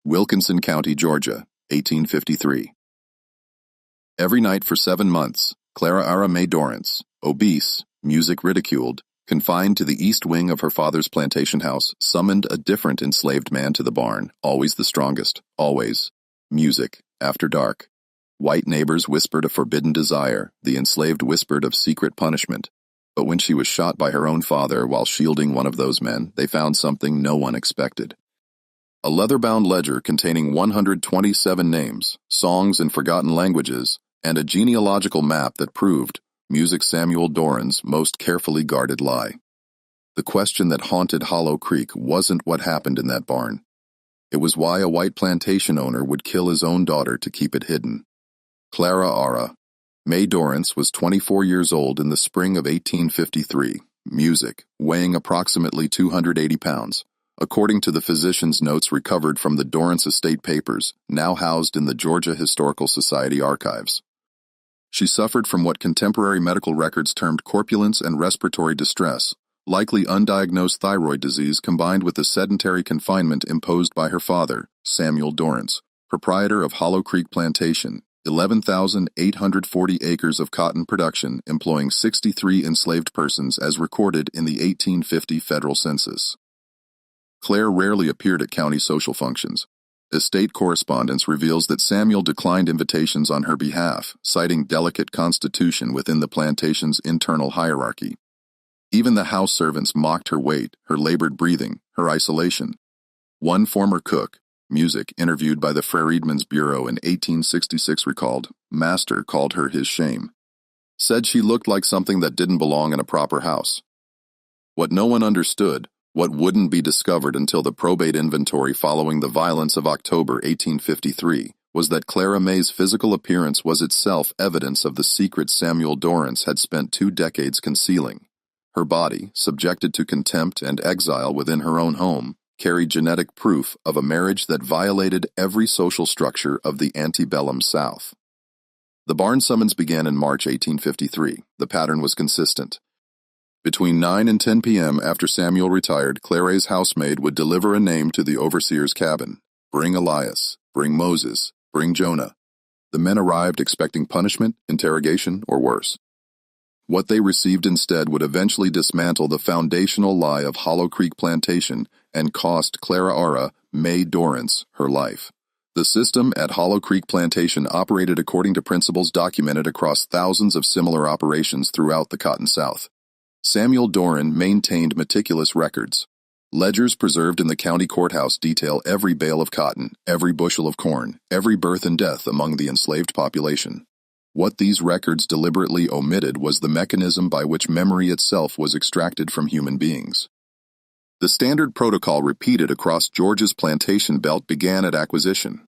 Wilkinson County, Georgia, 1853. Every night for 7 months, Clara May Dorance, obese, music ridiculed, confined to the east wing of her father's plantation house, summoned a different enslaved man to the barn, always the strongest, always. Music, after dark. White neighbors whispered a forbidden desire, the enslaved whispered of secret punishment. But when she was shot by her own father while shielding one of those men, they found something no one expected. A leather-bound ledger containing 127 names, songs in forgotten languages, and a genealogical map that proved Music Samuel Doran's most carefully guarded lie. The question that haunted Hollow Creek wasn't what happened in that barn. It was why a white plantation owner would kill his own daughter to keep it hidden. Clara May Dorance was 24 years old in the spring of 1853, music, weighing approximately 280 pounds, according to the physician's notes recovered from the Dorance estate papers, now housed in the Georgia Historical Society archives. She suffered from what contemporary medical records termed corpulence and respiratory distress, likely undiagnosed thyroid disease combined with the sedentary confinement imposed by her father, Samuel Dorance, proprietor of Hollow Creek Plantation, 11,840 acres of cotton production employing 63 enslaved persons as recorded in the 1850 federal census. Claire rarely appeared at county social functions. Estate correspondence reveals that Samuel declined invitations on her behalf, citing delicate constitution within the plantation's internal hierarchy. Even the house servants mocked her weight, her labored breathing, her isolation. One former cook, music, interviewed by the Freedmen's Bureau in 1866 recalled, Master called her his shame. Said she looked like something that didn't belong in a proper house. What no one understood, what wouldn't be discovered until the probate inventory following the violence of October 1853, was that Clara May's physical appearance was itself evidence of the secret Samuel Dorance had spent 2 decades concealing. Her body, subjected to contempt and exile within her own home, carried genetic proof of a marriage that violated every social structure of the antebellum South. The barn summons began in March 1853. The pattern was consistent. Between 9 and 10 p.m. after Samuel retired, Clara's housemaid would deliver a name to the overseer's cabin. Bring Elias, bring Moses, bring Jonah. The men arrived expecting punishment, interrogation, or worse. What they received instead would eventually dismantle the foundational lie of Hollow Creek Plantation and cost Clara May Dorance her life. The system at Hollow Creek Plantation operated according to principles documented across thousands of similar operations throughout the Cotton South. Samuel Dorance maintained meticulous records. Ledgers preserved in the county courthouse detail every bale of cotton, every bushel of corn, every birth and death among the enslaved population. What these records deliberately omitted was the mechanism by which memory itself was extracted from human beings. The standard protocol repeated across Georgia's plantation belt began at acquisition.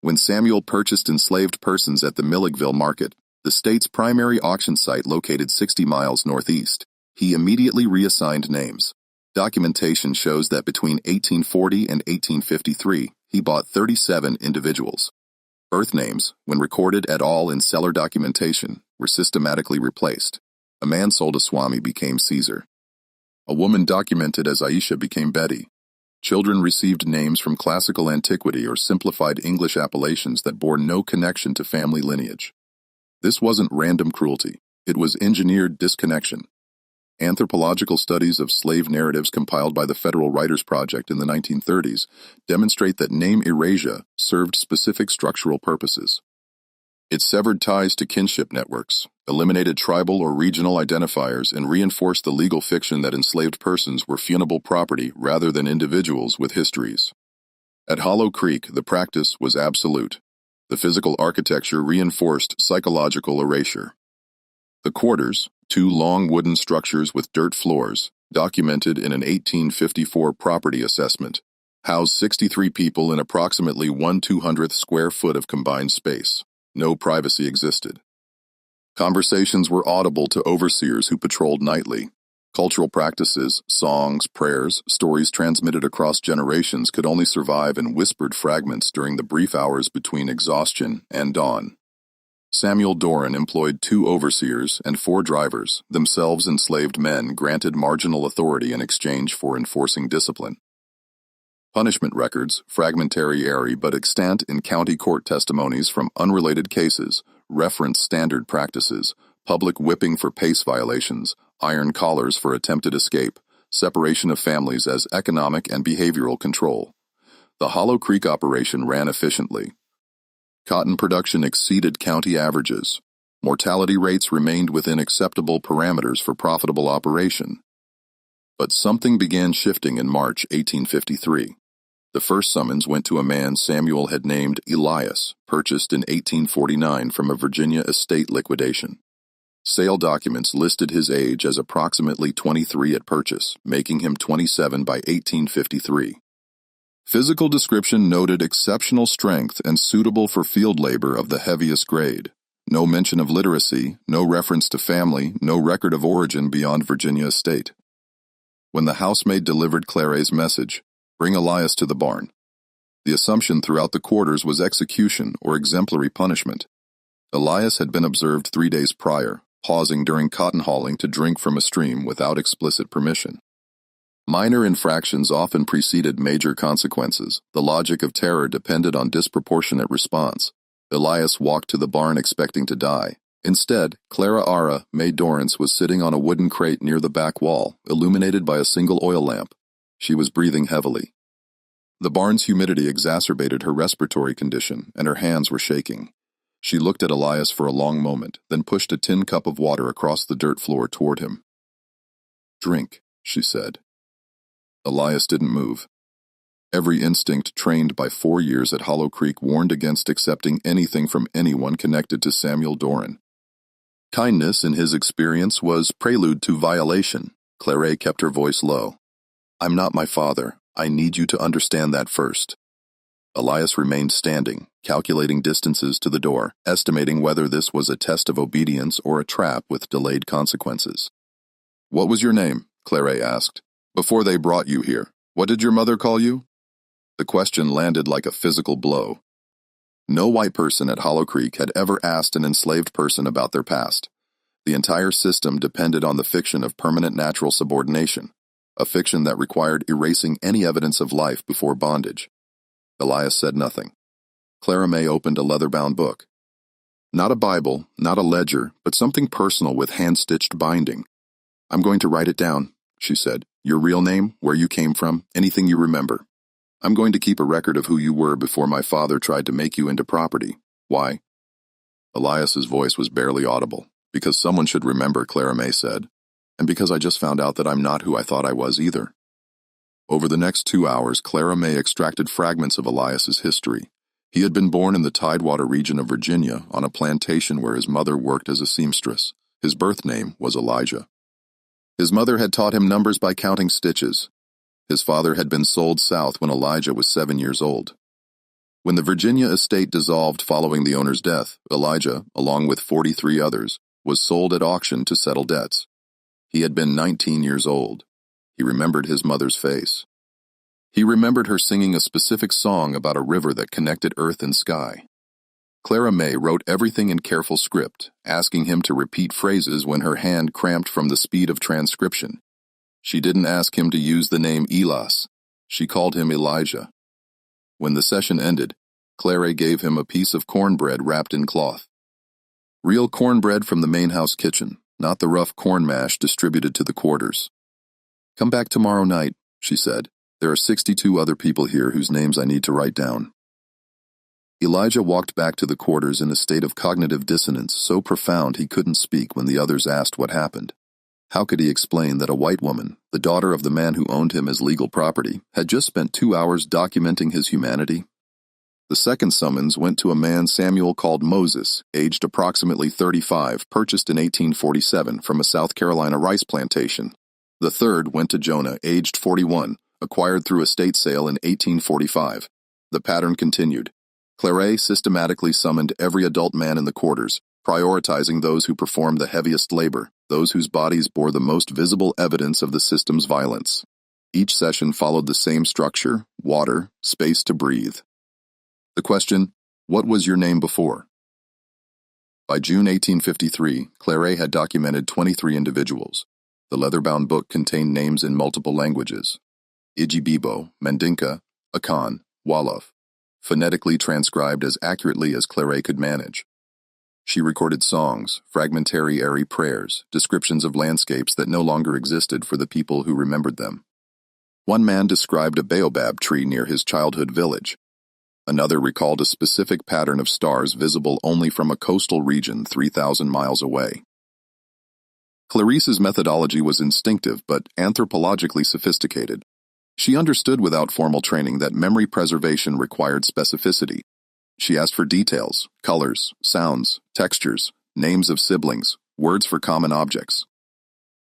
When Samuel purchased enslaved persons at the Milledgeville market, the state's primary auction site located 60 miles northeast, he immediately reassigned names. Documentation shows that between 1840 and 1853, he bought 37 individuals. Birth names, when recorded at all in seller documentation, were systematically replaced. A man sold a Swami became Caesar. A woman documented as Aisha became Betty. Children received names from classical antiquity or simplified English appellations that bore no connection to family lineage. This wasn't random cruelty. It was engineered disconnection. Anthropological studies of slave narratives compiled by the Federal Writers Project in the 1930s demonstrate that name erasure served specific structural purposes. It severed ties to kinship networks, eliminated tribal or regional identifiers, and reinforced the legal fiction that enslaved persons were fungible property rather than individuals with histories. At Hollow Creek, the practice was absolute. The physical architecture reinforced psychological erasure. The quarters, 2 long wooden structures with dirt floors, documented in an 1854 property assessment, housed 63 people in approximately 1/200th square foot of combined space. No privacy existed. Conversations were audible to overseers who patrolled nightly. Cultural practices, songs, prayers, stories transmitted across generations could only survive in whispered fragments during the brief hours between exhaustion and dawn. Samuel Dorance employed 2 overseers and 4 drivers, themselves enslaved men granted marginal authority in exchange for enforcing discipline. Punishment records, fragmentary but extant in county court testimonies from unrelated cases, reference standard practices, public whipping for pace violations, iron collars for attempted escape, separation of families as economic and behavioral control. The Hollow Creek operation ran efficiently. Cotton production exceeded county averages. Mortality rates remained within acceptable parameters for profitable operation. But something began shifting in March 1853. The first summons went to a man Samuel had named Elias, purchased in 1849 from a Virginia estate liquidation. Sale documents listed his age as approximately 23 at purchase, making him 27 by 1853. Physical description noted exceptional strength and suitable for field labor of the heaviest grade. No mention of literacy, no reference to family, no record of origin beyond Virginia estate. When the housemaid delivered Clara's message, "Bring Elias to the barn," the assumption throughout the quarters was execution or exemplary punishment. Elias had been observed 3 days prior, pausing during cotton hauling to drink from a stream without explicit permission. Minor infractions often preceded major consequences. The logic of terror depended on disproportionate response. Elias walked to the barn expecting to die. Instead, Clara May Dorance was sitting on a wooden crate near the back wall, illuminated by a single oil lamp. She was breathing heavily. The barn's humidity exacerbated her respiratory condition, and her hands were shaking. She looked at Elias for a long moment, then pushed a tin cup of water across the dirt floor toward him. "Drink," she said. Elias didn't move. Every instinct trained by 4 years at Hollow Creek warned against accepting anything from anyone connected to Samuel Dorance. Kindness, in his experience, was prelude to violation. Clara kept her voice low. "I'm not my father. I need you to understand that first." Elias remained standing, calculating distances to the door, estimating whether this was a test of obedience or a trap with delayed consequences. "What was your name?" Clara asked. "Before they brought you here, what did your mother call you?" The question landed like a physical blow. No white person at Hollow Creek had ever asked an enslaved person about their past. The entire system depended on the fiction of permanent natural subordination, a fiction that required erasing any evidence of life before bondage. Elias said nothing. Clara May opened a leather-bound book. Not a Bible, not a ledger, but something personal with hand-stitched binding. "I'm going to write it down," she said. "Your real name, where you came from, anything you remember. I'm going to keep a record of who you were before my father tried to make you into property. Why?" Elias's voice was barely audible. "Because someone should remember," Clara May said. "And because I just found out that I'm not who I thought I was either." Over the next 2 hours, Clara May extracted fragments of Elias's history. He had been born in the Tidewater region of Virginia on a plantation where his mother worked as a seamstress. His birth name was Elijah. His mother had taught him numbers by counting stitches. His father had been sold south when Elijah was 7 years old. When the Virginia estate dissolved following the owner's death, Elijah, along with 43 others, was sold at auction to settle debts. He had been 19 years old. He remembered his mother's face. He remembered her singing a specific song about a river that connected earth and sky. Clara May wrote everything in careful script, asking him to repeat phrases when her hand cramped from the speed of transcription. She didn't ask him to use the name Elas. She called him Elijah. When the session ended, Clara gave him a piece of cornbread wrapped in cloth. Real cornbread from the main house kitchen, not the rough corn mash distributed to the quarters. "Come back tomorrow night," she said. "There are 62 other people here whose names I need to write down." Elijah walked back to the quarters in a state of cognitive dissonance so profound he couldn't speak when the others asked what happened. How could he explain that a white woman, the daughter of the man who owned him as legal property, had just spent 2 hours documenting his humanity? The second summons went to a man Samuel called Moses, aged approximately 35, purchased in 1847 from a South Carolina rice plantation. The third went to Jonah, aged 41, acquired through estate sale in 1845. The pattern continued. Clara systematically summoned every adult man in the quarters, prioritizing those who performed the heaviest labor, those whose bodies bore the most visible evidence of the system's violence. Each session followed the same structure: water, space to breathe. The question, "What was your name before?" By June 1853, Clara had documented 23 individuals. The leather-bound book contained names in multiple languages: Ijibibo, Mandinka, Akan, Wolof, phonetically transcribed as accurately as Clara could manage. She recorded songs, fragmentary airy prayers, descriptions of landscapes that no longer existed for the people who remembered them. One man described a baobab tree near his childhood village. Another recalled a specific pattern of stars visible only from a coastal region 3,000 miles away. Clarice's methodology was instinctive but anthropologically sophisticated. She understood without formal training that memory preservation required specificity. She asked for details, colors, sounds, textures, names of siblings, words for common objects.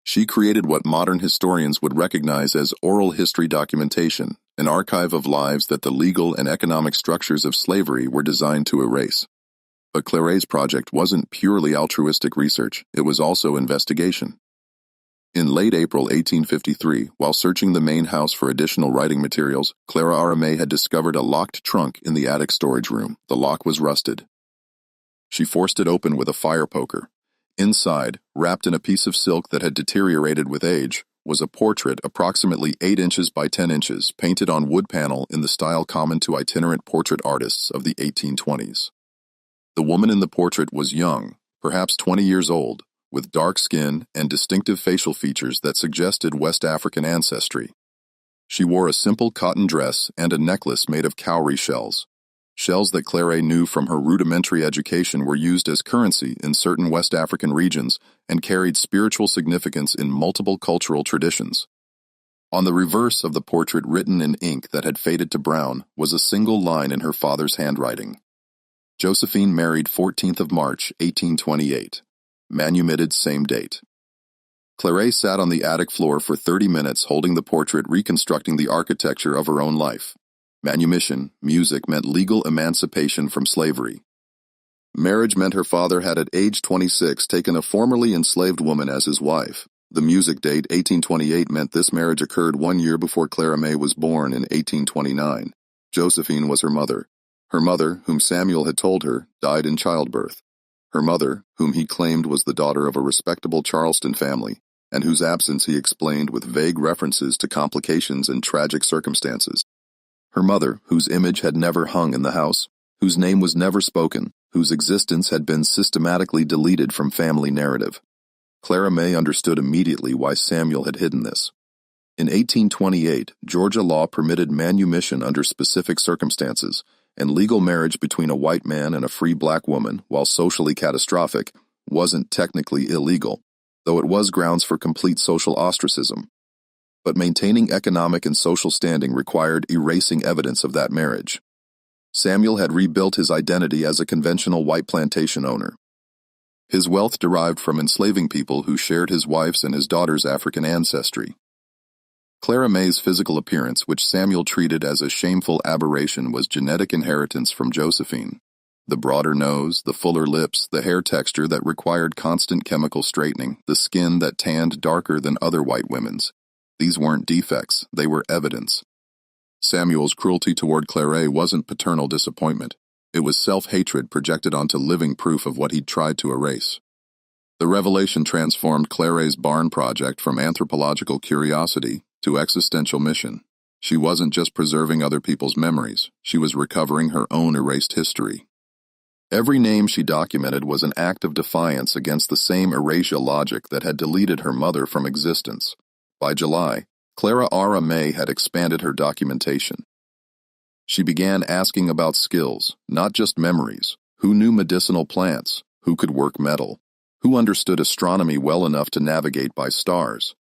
She created what modern historians would recognize as oral history documentation, an archive of lives that the legal and economic structures of slavery were designed to erase. But Clara's project wasn't purely altruistic research, it was also investigation. In late April 1853, while searching the main house for additional writing materials, Clara May had discovered a locked trunk in the attic storage room. The lock was rusted. She forced it open with a fire poker. Inside, wrapped in a piece of silk that had deteriorated with age, was a portrait approximately 8 inches by 10 inches, painted on wood panel in the style common to itinerant portrait artists of the 1820s. The woman in the portrait was young, perhaps 20 years old, with dark skin and distinctive facial features that suggested West African ancestry. She wore a simple cotton dress and a necklace made of cowrie shells. Shells that Clara knew from her rudimentary education were used as currency in certain West African regions and carried spiritual significance in multiple cultural traditions. On the reverse of the portrait, written in ink that had faded to brown, was a single line in her father's handwriting. Josephine married 14th of March, 1828. Manumitted same date. Clara sat on the attic floor for 30 minutes holding the portrait, reconstructing the architecture of her own life. Manumission, music, meant legal emancipation from slavery. Marriage meant her father had at age 26 taken a formerly enslaved woman as his wife. The music date, 1828, meant this marriage occurred 1 year before Clara May was born in 1829. Josephine was her mother. Her mother, whom Samuel had told her, died in childbirth. Her mother, whom he claimed was the daughter of a respectable Charleston family, and whose absence he explained with vague references to complications and tragic circumstances. Her mother, whose image had never hung in the house, whose name was never spoken, whose existence had been systematically deleted from family narrative. Clara May understood immediately why Samuel had hidden this. In 1828, Georgia law permitted manumission under specific circumstances, and legal marriage between a white man and a free black woman, while socially catastrophic, wasn't technically illegal, though it was grounds for complete social ostracism. But maintaining economic and social standing required erasing evidence of that marriage. Samuel had rebuilt his identity as a conventional white plantation owner. His wealth derived from enslaving people who shared his wife's and his daughter's African ancestry. Clara May's physical appearance, which Samuel treated as a shameful aberration, was genetic inheritance from Josephine. The broader nose, the fuller lips, the hair texture that required constant chemical straightening, the skin that tanned darker than other white women's. These weren't defects, they were evidence. Samuel's cruelty toward Clara wasn't paternal disappointment. It was self-hatred projected onto living proof of what he'd tried to erase. The revelation transformed Clara's barn project from anthropological curiosity to existential mission. She wasn't just preserving other people's memories, she was recovering her own erased history. Every name she documented was an act of defiance against the same erasure logic that had deleted her mother from existence. By July, Clara May had expanded her documentation. She began asking about skills, not just memories. Who knew medicinal plants? Who could work metal? Who understood astronomy well enough to navigate by stars?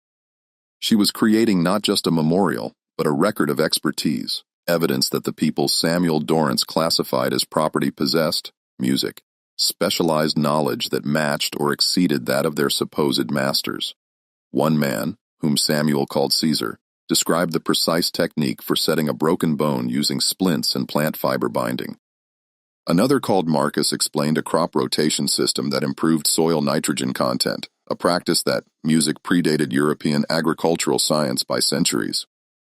She was creating not just a memorial, but a record of expertise, evidence that the people Samuel Dorance classified as property possessed, music, specialized knowledge that matched or exceeded that of their supposed masters. One man, whom Samuel called Caesar, described the precise technique for setting a broken bone using splints and plant fiber binding. Another, called Marcus, explained a crop rotation system that improved soil nitrogen content, a practice that music predated European agricultural science by centuries.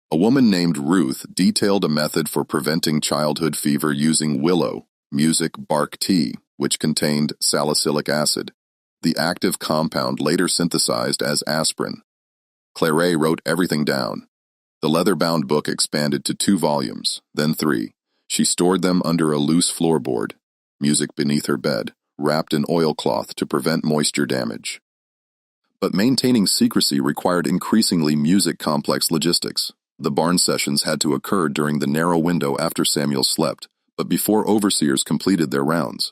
A woman named Ruth detailed a method for preventing childhood fever using willow, music bark tea, which contained salicylic acid, the active compound later synthesized as aspirin. Clara wrote everything down. The leather-bound book expanded to 2 volumes, then 3. She stored them under a loose floorboard, music beneath her bed, wrapped in oilcloth to prevent moisture damage. But maintaining secrecy required increasingly music-complex logistics. The barn sessions had to occur during the narrow window after Samuel slept, but before overseers completed their rounds.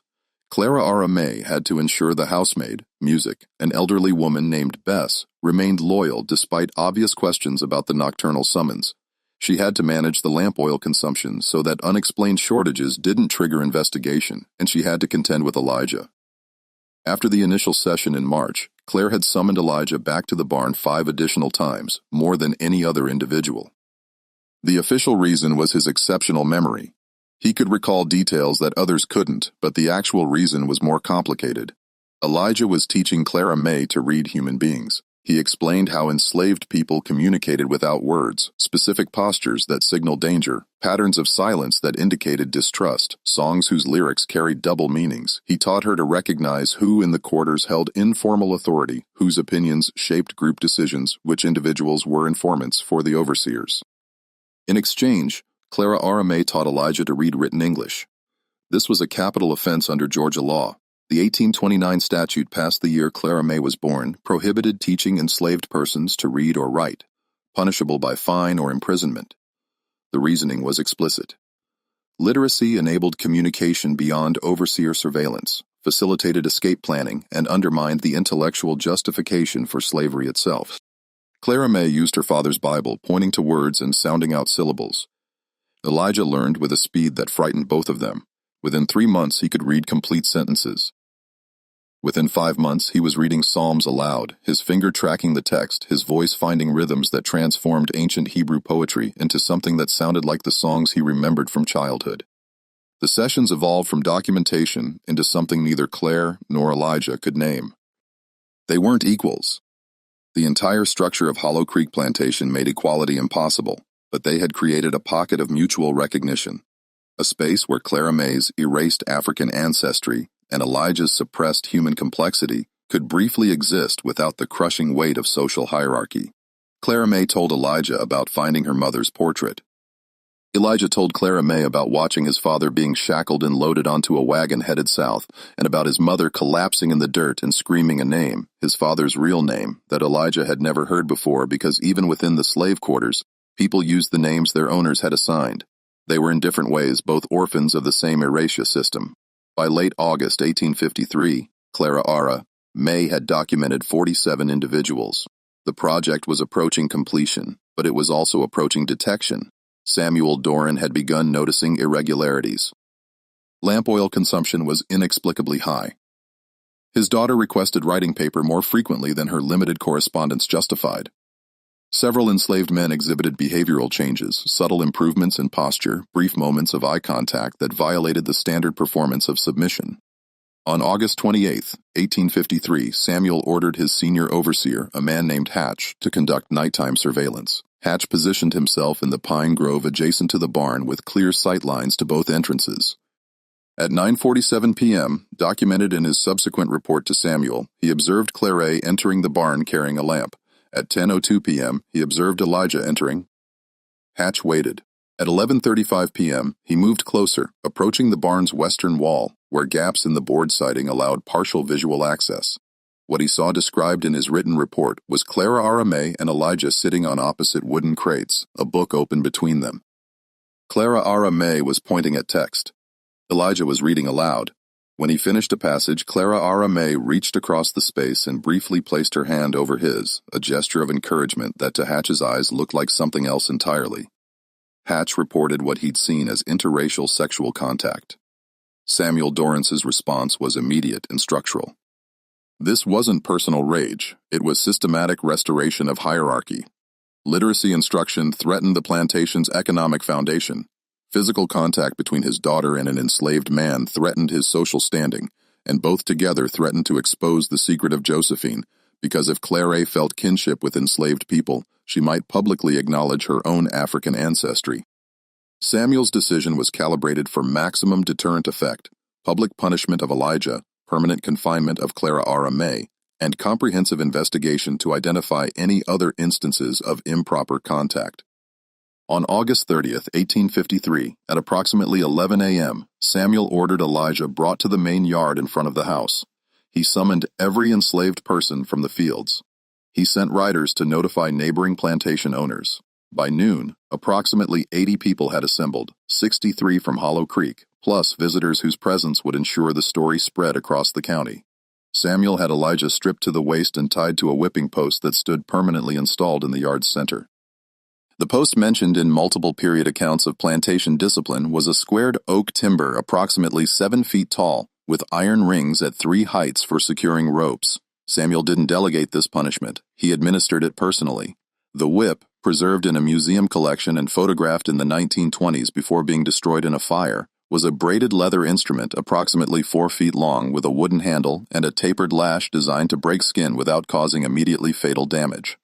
Clara May had to ensure the housemaid, music, an elderly woman named Bess, remained loyal despite obvious questions about the nocturnal summons. She had to manage the lamp oil consumption so that unexplained shortages didn't trigger investigation, and she had to contend with Elijah. After the initial session in March, Claire had summoned Elijah back to the barn 5 additional times, more than any other individual. The official reason was his exceptional memory. He could recall details that others couldn't, but the actual reason was more complicated. Elijah was teaching Clara May to read human beings. He explained how enslaved people communicated without words, specific postures that signaled danger, patterns of silence that indicated distrust, songs whose lyrics carried double meanings. He taught her to recognize who in the quarters held informal authority, whose opinions shaped group decisions, which individuals were informants for the overseers. In exchange, Clara May taught Elijah to read written English. This was a capital offense under Georgia law. The 1829 statute passed the year Clara May was born prohibited teaching enslaved persons to read or write, punishable by fine or imprisonment. The reasoning was explicit. Literacy enabled communication beyond overseer surveillance, facilitated escape planning, and undermined the intellectual justification for slavery itself. Clara May used her father's Bible, pointing to words and sounding out syllables. Elijah learned with a speed that frightened both of them. Within 3 months, he could read complete sentences. Within 5 months, he was reading Psalms aloud, his finger tracking the text, his voice finding rhythms that transformed ancient Hebrew poetry into something that sounded like the songs he remembered from childhood. The sessions evolved from documentation into something neither Claire nor Elijah could name. They weren't equals. The entire structure of Hollow Creek Plantation made equality impossible, but they had created a pocket of mutual recognition, a space where Clara May's erased African ancestry and Elijah's suppressed human complexity could briefly exist without the crushing weight of social hierarchy. Clara May told Elijah about finding her mother's portrait. Elijah told Clara May about watching his father being shackled and loaded onto a wagon headed south, and about his mother collapsing in the dirt and screaming a name, his father's real name, that Elijah had never heard before because even within the slave quarters, people used the names their owners had assigned. They were in different ways both orphans of the same erasure system. By late August 1853, Clara May had documented 47 individuals. The project was approaching completion, but it was also approaching detection. Samuel Dorance had begun noticing irregularities. Lamp oil consumption was inexplicably high. His daughter requested writing paper more frequently than her limited correspondence justified. Several enslaved men exhibited behavioral changes, subtle improvements in posture, brief moments of eye contact that violated the standard performance of submission. On August 28, 1853, Samuel ordered his senior overseer, a man named Hatch, to conduct nighttime surveillance. Hatch positioned himself in the pine grove adjacent to the barn with clear sight lines to both entrances. At 9:47 p.m., documented in his subsequent report to Samuel, he observed Clara entering the barn carrying a lamp. At 10:02 p.m., he observed Elijah entering. Hatch waited. At 11:35 p.m., he moved closer, approaching the barn's western wall, where gaps in the board siding allowed partial visual access. What he saw described in his written report was Clara May and Elijah sitting on opposite wooden crates, a book open between them. Clara May was pointing at text. Elijah was reading aloud. When he finished a passage, Clara May reached across the space and briefly placed her hand over his, a gesture of encouragement that to Hatch's eyes looked like something else entirely. Hatch reported what he'd seen as interracial sexual contact. Samuel Dorance's response was immediate and structural. This wasn't personal rage, it was systematic restoration of hierarchy. Literacy instruction threatened the plantation's economic foundation. Physical contact between his daughter and an enslaved man threatened his social standing, and both together threatened to expose the secret of Josephine, because if Clara felt kinship with enslaved people, she might publicly acknowledge her own African ancestry. Samuel's decision was calibrated for maximum deterrent effect: public punishment of Elijah, permanent confinement of Clara May, and comprehensive investigation to identify any other instances of improper contact. On August 30th, 1853, at approximately 11 a.m., Samuel ordered Elijah brought to the main yard in front of the house. He summoned every enslaved person from the fields. He sent riders to notify neighboring plantation owners. By noon, approximately 80 people had assembled, 63 from Hollow Creek, plus visitors whose presence would ensure the story spread across the county. Samuel had Elijah stripped to the waist and tied to a whipping post that stood permanently installed in the yard's center. The post mentioned in multiple period accounts of plantation discipline was a squared oak timber approximately 7 feet tall, with iron rings at 3 heights for securing ropes. Samuel didn't delegate this punishment. He administered it personally. The whip, preserved in a museum collection and photographed in the 1920s before being destroyed in a fire, was a braided leather instrument approximately 4 feet long with a wooden handle and a tapered lash designed to break skin without causing immediately fatal damage.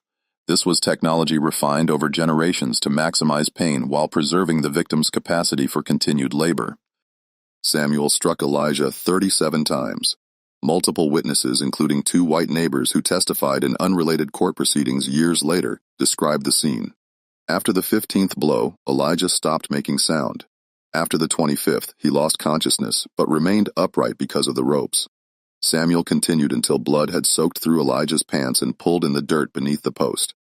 This was technology refined over generations to maximize pain while preserving the victim's capacity for continued labor. Samuel struck Elijah 37 times. Multiple witnesses, including 2 white neighbors who testified in unrelated court proceedings years later, described the scene. After the 15th blow, Elijah stopped making sound. After the 25th, he lost consciousness, but remained upright because of the ropes. Samuel continued until blood had soaked through Elijah's pants and pulled in the dirt beneath the post.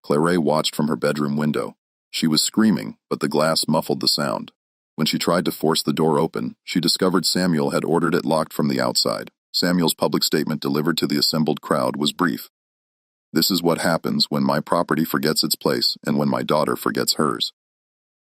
Clara watched from her bedroom window. She was screaming, but the glass muffled the sound. When she tried to force the door open, she discovered Samuel had ordered it locked from the outside. Samuel's public statement delivered to the assembled crowd was brief. "This is what happens when my property forgets its place and when my daughter forgets hers."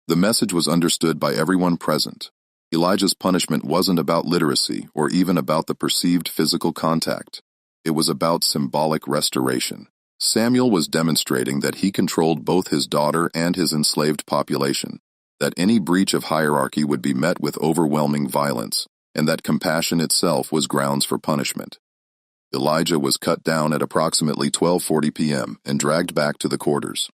The message was understood by everyone present. Elijah's punishment wasn't about literacy or even about the perceived physical contact. It was about symbolic restoration. Samuel was demonstrating that he controlled both his daughter and his enslaved population, that any breach of hierarchy would be met with overwhelming violence, and that compassion itself was grounds for punishment. Elijah was cut down at approximately 12:40 p.m. and dragged back to the quarters.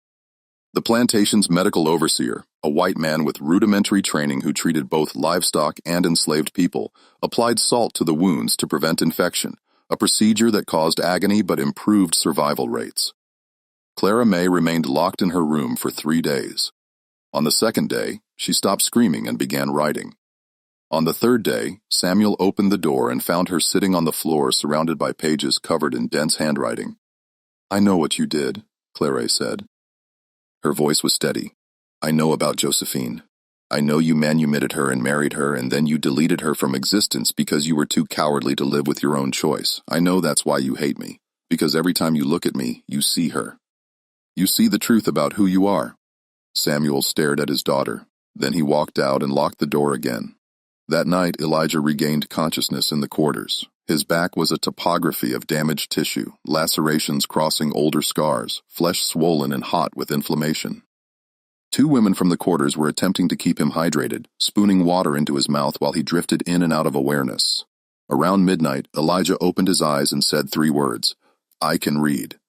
The plantation's medical overseer, a white man with rudimentary training who treated both livestock and enslaved people, applied salt to the wounds to prevent infection, a procedure that caused agony but improved survival rates. Clara May remained locked in her room for 3 days. On the second day, she stopped screaming and began writing. On the third day, Samuel opened the door and found her sitting on the floor surrounded by pages covered in dense handwriting. "I know what you did," Clara said. Her voice was steady. "I know about Josephine. I know you manumitted her and married her, and then you deleted her from existence because you were too cowardly to live with your own choice. I know that's why you hate me, because every time you look at me, you see her. You see the truth about who you are." Samuel stared at his daughter. Then he walked out and locked the door again. That night, Elijah regained consciousness in the quarters. His back was a topography of damaged tissue, lacerations crossing older scars, flesh swollen and hot with inflammation. 2 women from the quarters were attempting to keep him hydrated, spooning water into his mouth while he drifted in and out of awareness. Around midnight, Elijah opened his eyes and said 3 words, "I can read."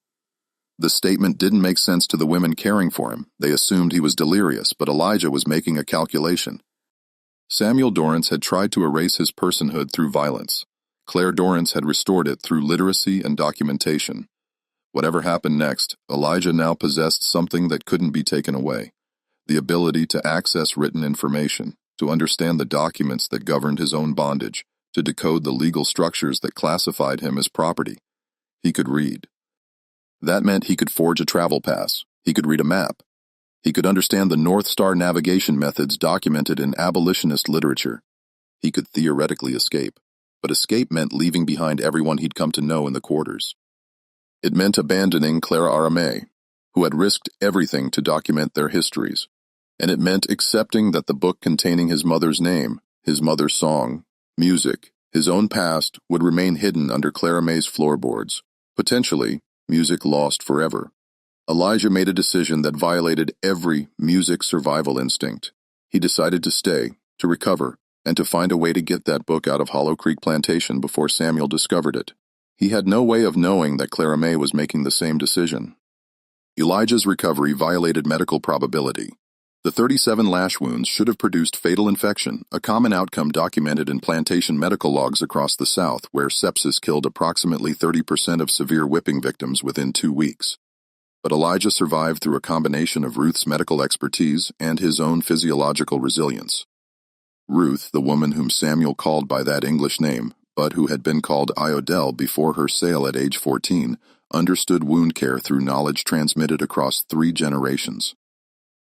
The statement didn't make sense to the women caring for him. They assumed he was delirious, but Elijah was making a calculation. Samuel Dorance had tried to erase his personhood through violence. Clara Dorance had restored it through literacy and documentation. Whatever happened next, Elijah now possessed something that couldn't be taken away: the ability to access written information, to understand the documents that governed his own bondage, to decode the legal structures that classified him as property. He could read. That meant he could forge a travel pass. He could read a map. He could understand the North Star navigation methods documented in abolitionist literature. He could theoretically escape, but escape meant leaving behind everyone he'd come to know in the quarters. It meant abandoning Clara May, who had risked everything to document their histories, and it meant accepting that the book containing his mother's name, his mother's song, music, his own past would remain hidden under Clara May's floorboards, potentially music lost forever. Elijah made a decision that violated every music survival instinct. He decided to stay, to recover, and to find a way to get that book out of Hollow Creek Plantation before Samuel discovered it. He had no way of knowing that Clara May was making the same decision. Elijah's recovery violated medical probability. The 37 lash wounds should have produced fatal infection, a common outcome documented in plantation medical logs across the South, where sepsis killed approximately 30% of severe whipping victims within 2 weeks. But Elijah survived through a combination of Ruth's medical expertise and his own physiological resilience. Ruth, the woman whom Samuel called by that English name, but who had been called Iodel before her sale at age 14, understood wound care through knowledge transmitted across 3 generations.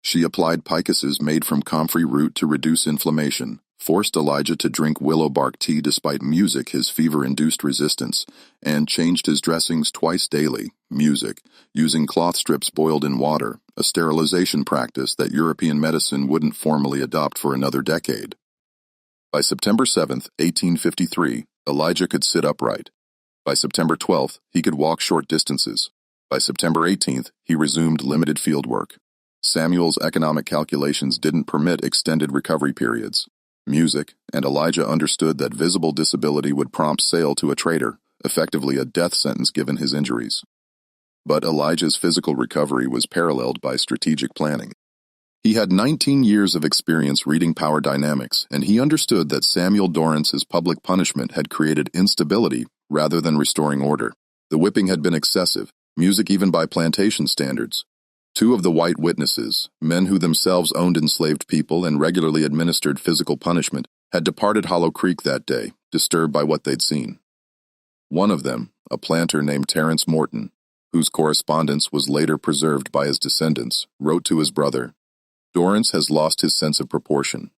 She applied picuses made from comfrey root to reduce inflammation, forced Elijah to drink willow bark tea despite music his fever-induced resistance, and changed his dressings twice daily, music, using cloth strips boiled in water, a sterilization practice that European medicine wouldn't formally adopt for another decade. By September 7, 1853, Elijah could sit upright. By September 12th, he could walk short distances. By September 18th, he resumed limited field work. Samuel's economic calculations didn't permit extended recovery periods. Music, and Elijah understood that visible disability would prompt sale to a trader, effectively a death sentence given his injuries. But Elijah's physical recovery was paralleled by strategic planning. He had 19 years of experience reading power dynamics, and he understood that Samuel Dorance's public punishment had created instability rather than restoring order. The whipping had been excessive, music even by plantation standards. 2 of the white witnesses, men who themselves owned enslaved people and regularly administered physical punishment, had departed Hollow Creek that day, disturbed by what they'd seen. One of them, a planter named Terence Morton, whose correspondence was later preserved by his descendants, wrote to his brother, "Dorance has lost his sense of proportion.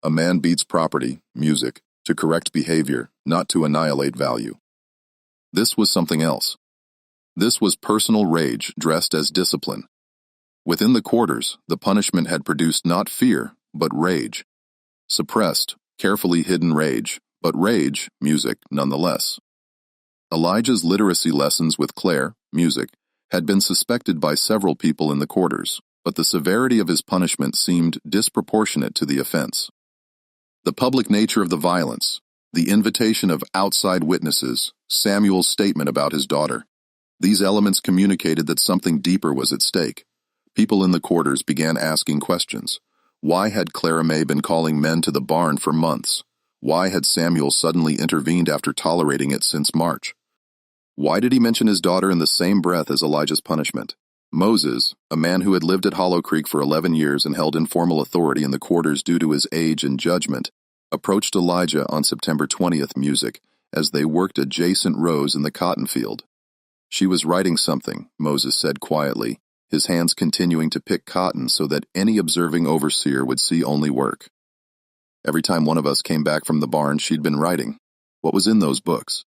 A man beats property, music, to correct behavior, not to annihilate value." This was something else. This was personal rage dressed as discipline. Within the quarters, the punishment had produced not fear, but rage. Suppressed, carefully hidden rage, but rage, music, nonetheless. Elijah's literacy lessons with Claire, music, had been suspected by several people in the quarters, but the severity of his punishment seemed disproportionate to the offense. The public nature of the violence, the invitation of outside witnesses, Samuel's statement about his daughter. These elements communicated that something deeper was at stake. People in the quarters began asking questions. Why had Clara May been calling men to the barn for months? Why had Samuel suddenly intervened after tolerating it since March? Why did he mention his daughter in the same breath as Elijah's punishment? Moses, a man who had lived at Hollow Creek for 11 years and held informal authority in the quarters due to his age and judgment, approached Elijah on September 20th music as they worked adjacent rows in the cotton field. She was writing something, Moses said quietly, his hands continuing to pick cotton so that any observing overseer would see only work. Every time one of us came back from the barn, she'd been writing. What was in those books?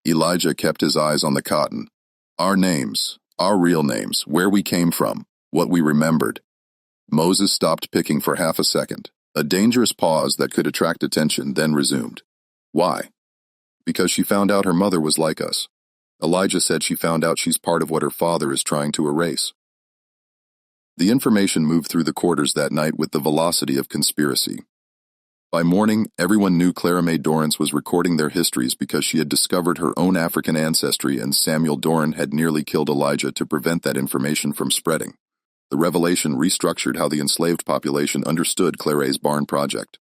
Elijah kept his eyes on the cotton. Our names, our real names, where we came from, what we remembered. Moses stopped picking for half a second, a dangerous pause that could attract attention, then resumed. Why? Because she found out her mother was like us. Elijah said she found out she's part of what her father is trying to erase. The information moved through the quarters that night with the velocity of conspiracy. By morning, everyone knew Clara May Dorance was recording their histories because she had discovered her own African ancestry, and Samuel Dorance had nearly killed Elijah to prevent that information from spreading. The revelation restructured how the enslaved population understood Clara's barn project.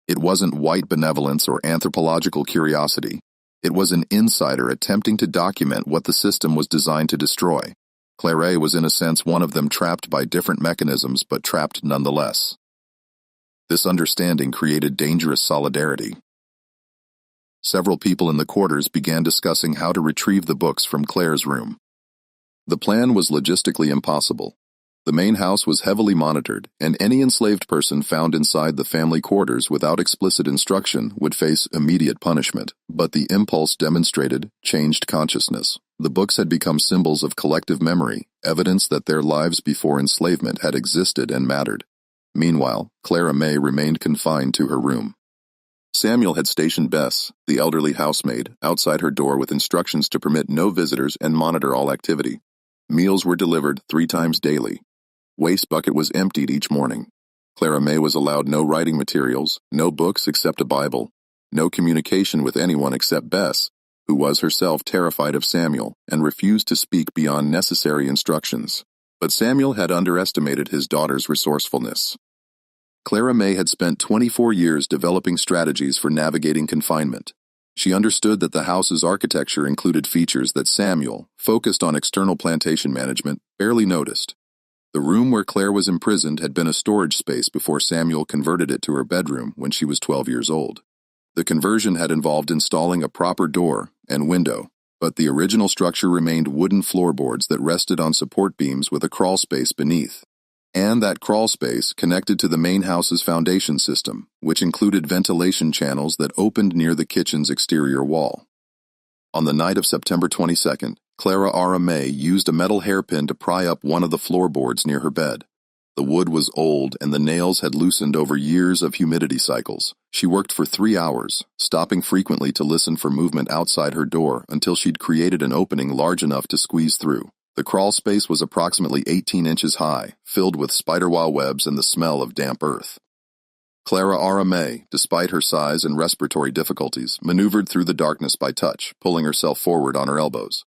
It wasn't white benevolence or anthropological curiosity. It was an insider attempting to document what the system was designed to destroy. Clara was in a sense one of them, trapped by different mechanisms, but trapped nonetheless. This understanding created dangerous solidarity. Several people in the quarters began discussing how to retrieve the books from Claire's room. The plan was logistically impossible. The main house was heavily monitored, and any enslaved person found inside the family quarters without explicit instruction would face immediate punishment. But the impulse demonstrated changed consciousness. The books had become symbols of collective memory, evidence that their lives before enslavement had existed and mattered. Meanwhile, Clara May remained confined to her room. Samuel had stationed Bess, the elderly housemaid, outside her door with instructions to permit no visitors and monitor all activity. Meals were delivered 3 times daily. Waste bucket was emptied each morning. Clara May was allowed no writing materials, no books except a Bible, no communication with anyone except Bess, who was herself terrified of Samuel and refused to speak beyond necessary instructions. But Samuel had underestimated his daughter's resourcefulness. Clara May had spent 24 years developing strategies for navigating confinement. She understood that the house's architecture included features that Samuel, focused on external plantation management, barely noticed. The room where Claire was imprisoned had been a storage space before Samuel converted it to her bedroom when she was 12 years old. The conversion had involved installing a proper door and window, but the original structure remained wooden floorboards that rested on support beams with a crawl space beneath. And that crawl space connected to the main house's foundation system, which included ventilation channels that opened near the kitchen's exterior wall. On the night of September 22nd, Clara May used a metal hairpin to pry up one of the floorboards near her bed. The wood was old and the nails had loosened over years of humidity cycles. She worked for 3 hours, stopping frequently to listen for movement outside her door until she'd created an opening large enough to squeeze through. The crawl space was approximately 18 inches high, filled with spider-wire webs and the smell of damp earth. Clara May, despite her size and respiratory difficulties, maneuvered through the darkness by touch, pulling herself forward on her elbows.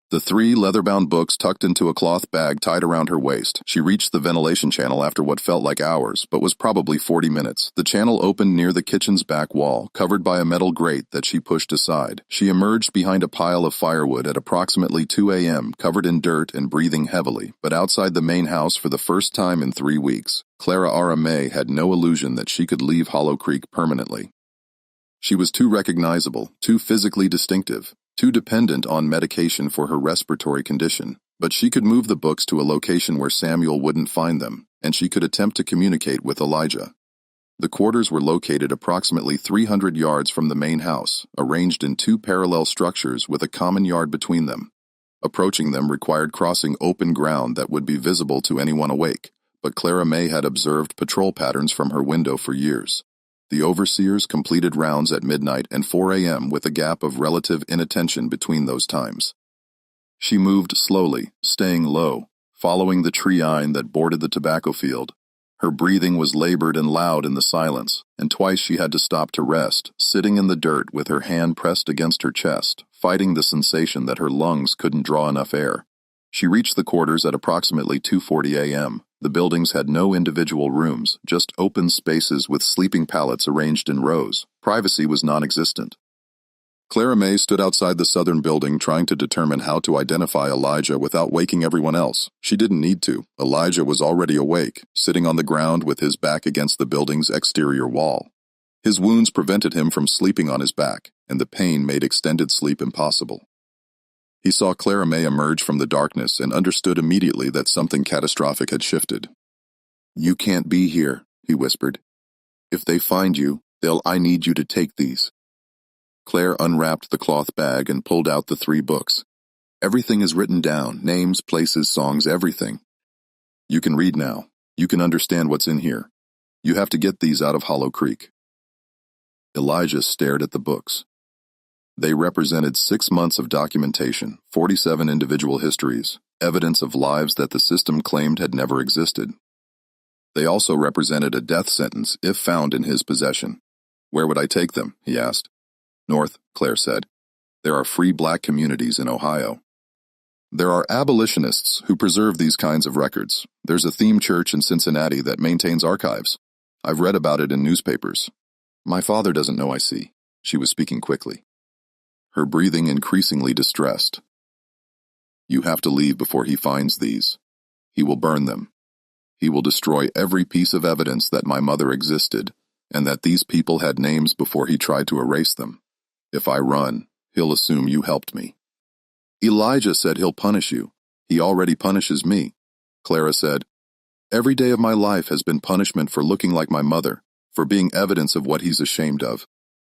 The 3 leather-bound books tucked into a cloth bag tied around her waist. She reached the ventilation channel after what felt like hours, but was probably 40 minutes. The channel opened near the kitchen's back wall, covered by a metal grate that she pushed aside. She emerged behind a pile of firewood at approximately 2 a.m., covered in dirt and breathing heavily, but outside the main house for the first time in 3 weeks. Clara May had no illusion that she could leave Hollow Creek permanently. She was too recognizable, too physically distinctive, too dependent on medication for her respiratory condition, but she could move the books to a location where Samuel wouldn't find them, and she could attempt to communicate with Elijah. The quarters were located approximately 300 yards from the main house, arranged in 2 parallel structures with a common yard between them. Approaching them required crossing open ground that would be visible to anyone awake, but Clara May had observed patrol patterns from her window for years. The overseers completed rounds at midnight and 4 a.m. with a gap of relative inattention between those times. She moved slowly, staying low, following the tree line that bordered the tobacco field. Her breathing was labored and loud in the silence, and twice she had to stop to rest, sitting in the dirt with her hand pressed against her chest, fighting the sensation that her lungs couldn't draw enough air. She reached the quarters at approximately 2:40 a.m. The buildings had no individual rooms, just open spaces with sleeping pallets arranged in rows. Privacy was non-existent. Clara May stood outside the southern building trying to determine how to identify Elijah without waking everyone else. She didn't need to. Elijah was already awake, sitting on the ground with his back against the building's exterior wall. His wounds prevented him from sleeping on his back, and the pain made extended sleep impossible. He saw Clara May emerge from the darkness and understood immediately that something catastrophic had shifted. "You can't be here," he whispered. "If they find you, I need you to take these." Claire unwrapped the cloth bag and pulled out the 3 books. "Everything is written down, names, places, songs, everything. You can read now. You can understand what's in here. You have to get these out of Hollow Creek." Elijah stared at the books. They represented 6 months of documentation, 47 individual histories, evidence of lives that the system claimed had never existed. They also represented a death sentence if found in his possession. "Where would I take them?" he asked. "North," Claire said. "There are free black communities in Ohio. There are abolitionists who preserve these kinds of records. There's a theme church in Cincinnati that maintains archives. I've read about it in newspapers. My father doesn't know, I see." She was speaking quickly, her breathing increasingly distressed. "You have to leave before he finds these. He will burn them. He will destroy every piece of evidence that my mother existed and that these people had names before he tried to erase them. If I run, he'll assume you helped me." "Elijah said he'll punish you. He already punishes me." Clara said, "Every day of my life has been punishment for looking like my mother, for being evidence of what he's ashamed of."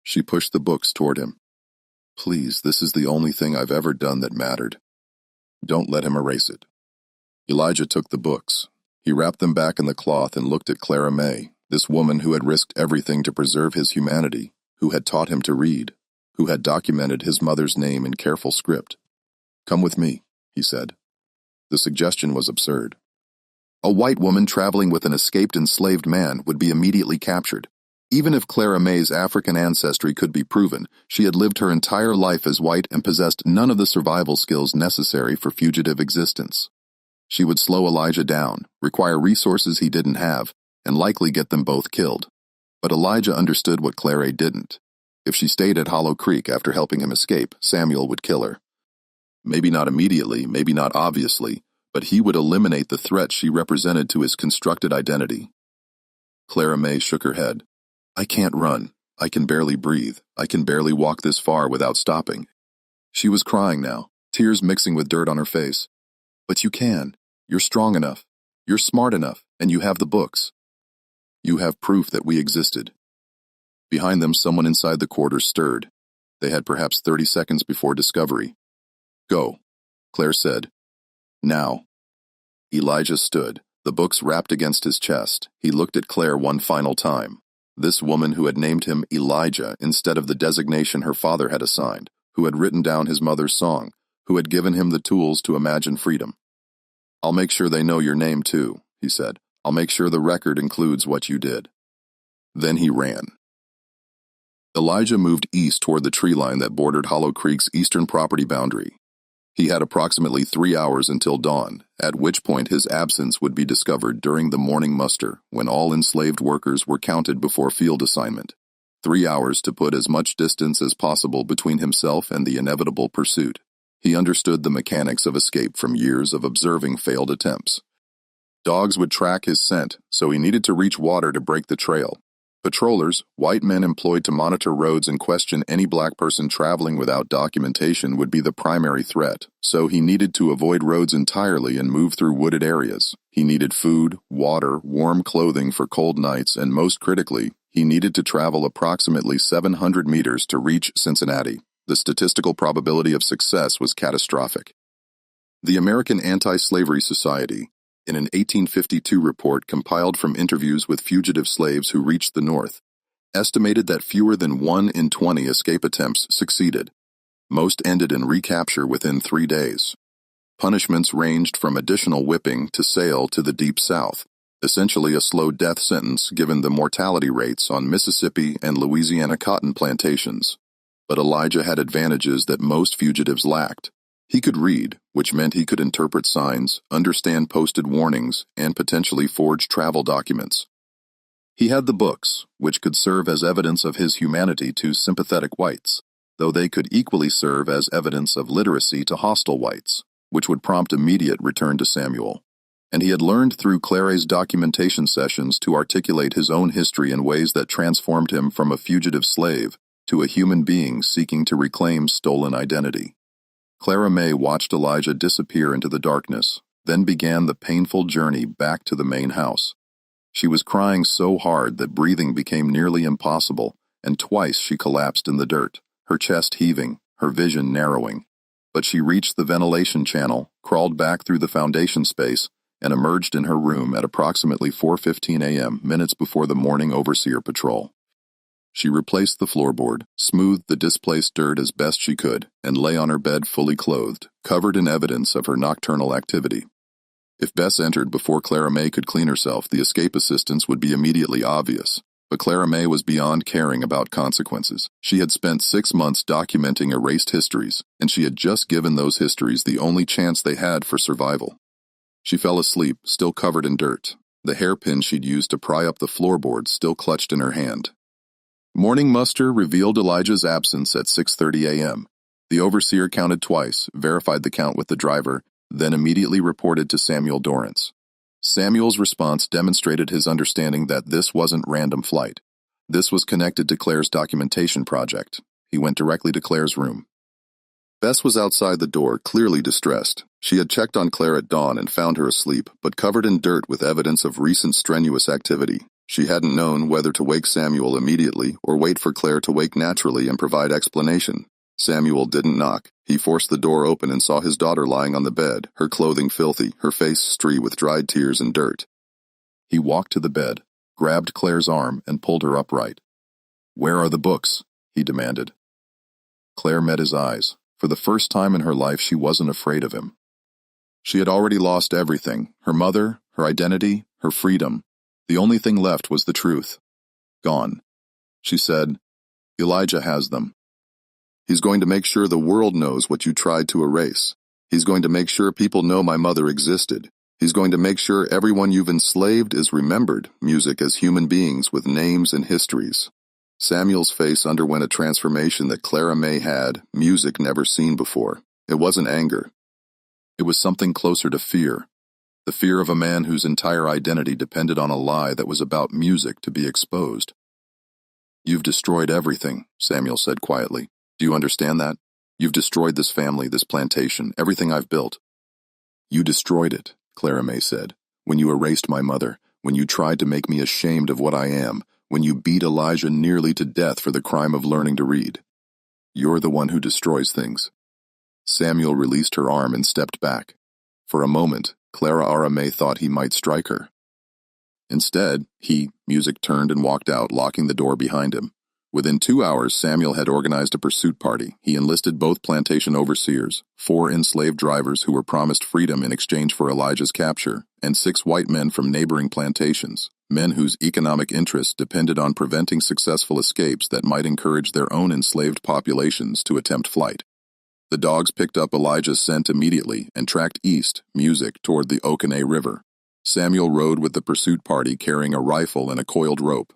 She pushed the books toward him. "Please, this is the only thing I've ever done that mattered. Don't let him erase it." Elijah took the books. He wrapped them back in the cloth and looked at Clara May, this woman who had risked everything to preserve his humanity, who had taught him to read, who had documented his mother's name in careful script. "Come with me," he said. The suggestion was absurd. A white woman traveling with an escaped enslaved man would be immediately captured. Even if Clara May's African ancestry could be proven, she had lived her entire life as white and possessed none of the survival skills necessary for fugitive existence. She would slow Elijah down, require resources he didn't have, and likely get them both killed. But Elijah understood what Clara didn't. If she stayed at Hollow Creek after helping him escape, Samuel would kill her. Maybe not immediately, maybe not obviously, but he would eliminate the threat she represented to his constructed identity. Clara May shook her head. I can't run. I can barely breathe. I can barely walk this far without stopping. She was crying now, tears mixing with dirt on her face. But you can. You're strong enough. You're smart enough, and you have the books. You have proof that we existed. Behind them, someone inside the quarters stirred. They had perhaps 30 seconds before discovery. Go, Claire said. Now. Elijah stood, the books wrapped against his chest. He looked at Claire one final time. This woman who had named him Elijah instead of the designation her father had assigned, who had written down his mother's song, who had given him the tools to imagine freedom. I'll make sure they know your name too, he said. I'll make sure the record includes what you did. Then he ran. Elijah moved east toward the tree line that bordered Hollow Creek's eastern property boundary. He had approximately 3 hours until dawn, at which point his absence would be discovered during the morning muster, when all enslaved workers were counted before field assignment. 3 hours to put as much distance as possible between himself and the inevitable pursuit. He understood the mechanics of escape from years of observing failed attempts. Dogs would track his scent, so he needed to reach water to break the trail. Patrollers, white men employed to monitor roads and question any black person traveling without documentation, would be the primary threat, so he needed to avoid roads entirely and move through wooded areas. He needed food, water, warm clothing for cold nights, and most critically, he needed to travel approximately 700 meters to reach Cincinnati. The statistical probability of success was catastrophic. The American Anti-Slavery Society, in an 1852 report compiled from interviews with fugitive slaves who reached the North, estimated that fewer than 1 in 20 escape attempts succeeded. Most ended in recapture within 3 days. Punishments ranged from additional whipping to sale to the Deep South, essentially a slow death sentence given the mortality rates on Mississippi and Louisiana cotton plantations. But Elijah had advantages that most fugitives lacked. He could read, which meant he could interpret signs, understand posted warnings, and potentially forge travel documents. He had the books, which could serve as evidence of his humanity to sympathetic whites, though they could equally serve as evidence of literacy to hostile whites, which would prompt immediate return to Samuel. And he had learned through Clara's documentation sessions to articulate his own history in ways that transformed him from a fugitive slave to a human being seeking to reclaim stolen identity. Clara May watched Elijah disappear into the darkness, then began the painful journey back to the main house. She was crying so hard that breathing became nearly impossible, and twice she collapsed in the dirt, her chest heaving, her vision narrowing. But she reached the ventilation channel, crawled back through the foundation space, and emerged in her room at approximately 4:15 a.m., minutes before the morning overseer patrol. She replaced the floorboard, smoothed the displaced dirt as best she could, and lay on her bed fully clothed, covered in evidence of her nocturnal activity. If Bess entered before Clara May could clean herself, the escape assistance would be immediately obvious. But Clara May was beyond caring about consequences. She had spent 6 months documenting erased histories, and she had just given those histories the only chance they had for survival. She fell asleep, still covered in dirt, the hairpin she'd used to pry up the floorboard still clutched in her hand. Morning muster revealed Elijah's absence at 6:30 a.m. The overseer counted twice, verified the count with the driver, then immediately reported to Samuel Dorance. Samuel's response demonstrated his understanding that this wasn't random flight. This was connected to Claire's documentation project. He went directly to Claire's room. Bess was outside the door, clearly distressed. She had checked on Claire at dawn and found her asleep, but covered in dirt with evidence of recent strenuous activity. She hadn't known whether to wake Samuel immediately or wait for Claire to wake naturally and provide explanation. Samuel didn't knock. He forced the door open and saw his daughter lying on the bed, her clothing filthy, her face streaked with dried tears and dirt. He walked to the bed, grabbed Claire's arm, and pulled her upright. "Where are the books?" he demanded. Claire met his eyes. For the first time in her life, she wasn't afraid of him. She had already lost everything, her mother, her identity, her freedom. The only thing left was the truth. Gone. She said, "Elijah has them. He's going to make sure the world knows what you tried to erase. He's going to make sure people know my mother existed. He's going to make sure everyone you've enslaved is remembered, music as human beings with names and histories." Samuel's face underwent a transformation that Clara May had, music never seen before. It wasn't anger. It was something closer to fear. The fear of a man whose entire identity depended on a lie that was about music to be exposed. "You've destroyed everything," Samuel said quietly. "Do you understand that? You've destroyed this family, this plantation, everything I've built." "You destroyed it," Clara May said, "when you erased my mother, when you tried to make me ashamed of what I am, when you beat Elijah nearly to death for the crime of learning to read. You're the one who destroys things." Samuel released her arm and stepped back. For a moment, Clara May thought he might strike her. Instead, music turned and walked out, locking the door behind him. Within 2 hours, Samuel had organized a pursuit party. He enlisted both plantation overseers, 4 enslaved drivers who were promised freedom in exchange for Elijah's capture, and 6 white men from neighboring plantations, men whose economic interests depended on preventing successful escapes that might encourage their own enslaved populations to attempt flight. The dogs picked up Elijah's scent immediately and tracked east, music, toward the Okanay River. Samuel rode with the pursuit party carrying a rifle and a coiled rope.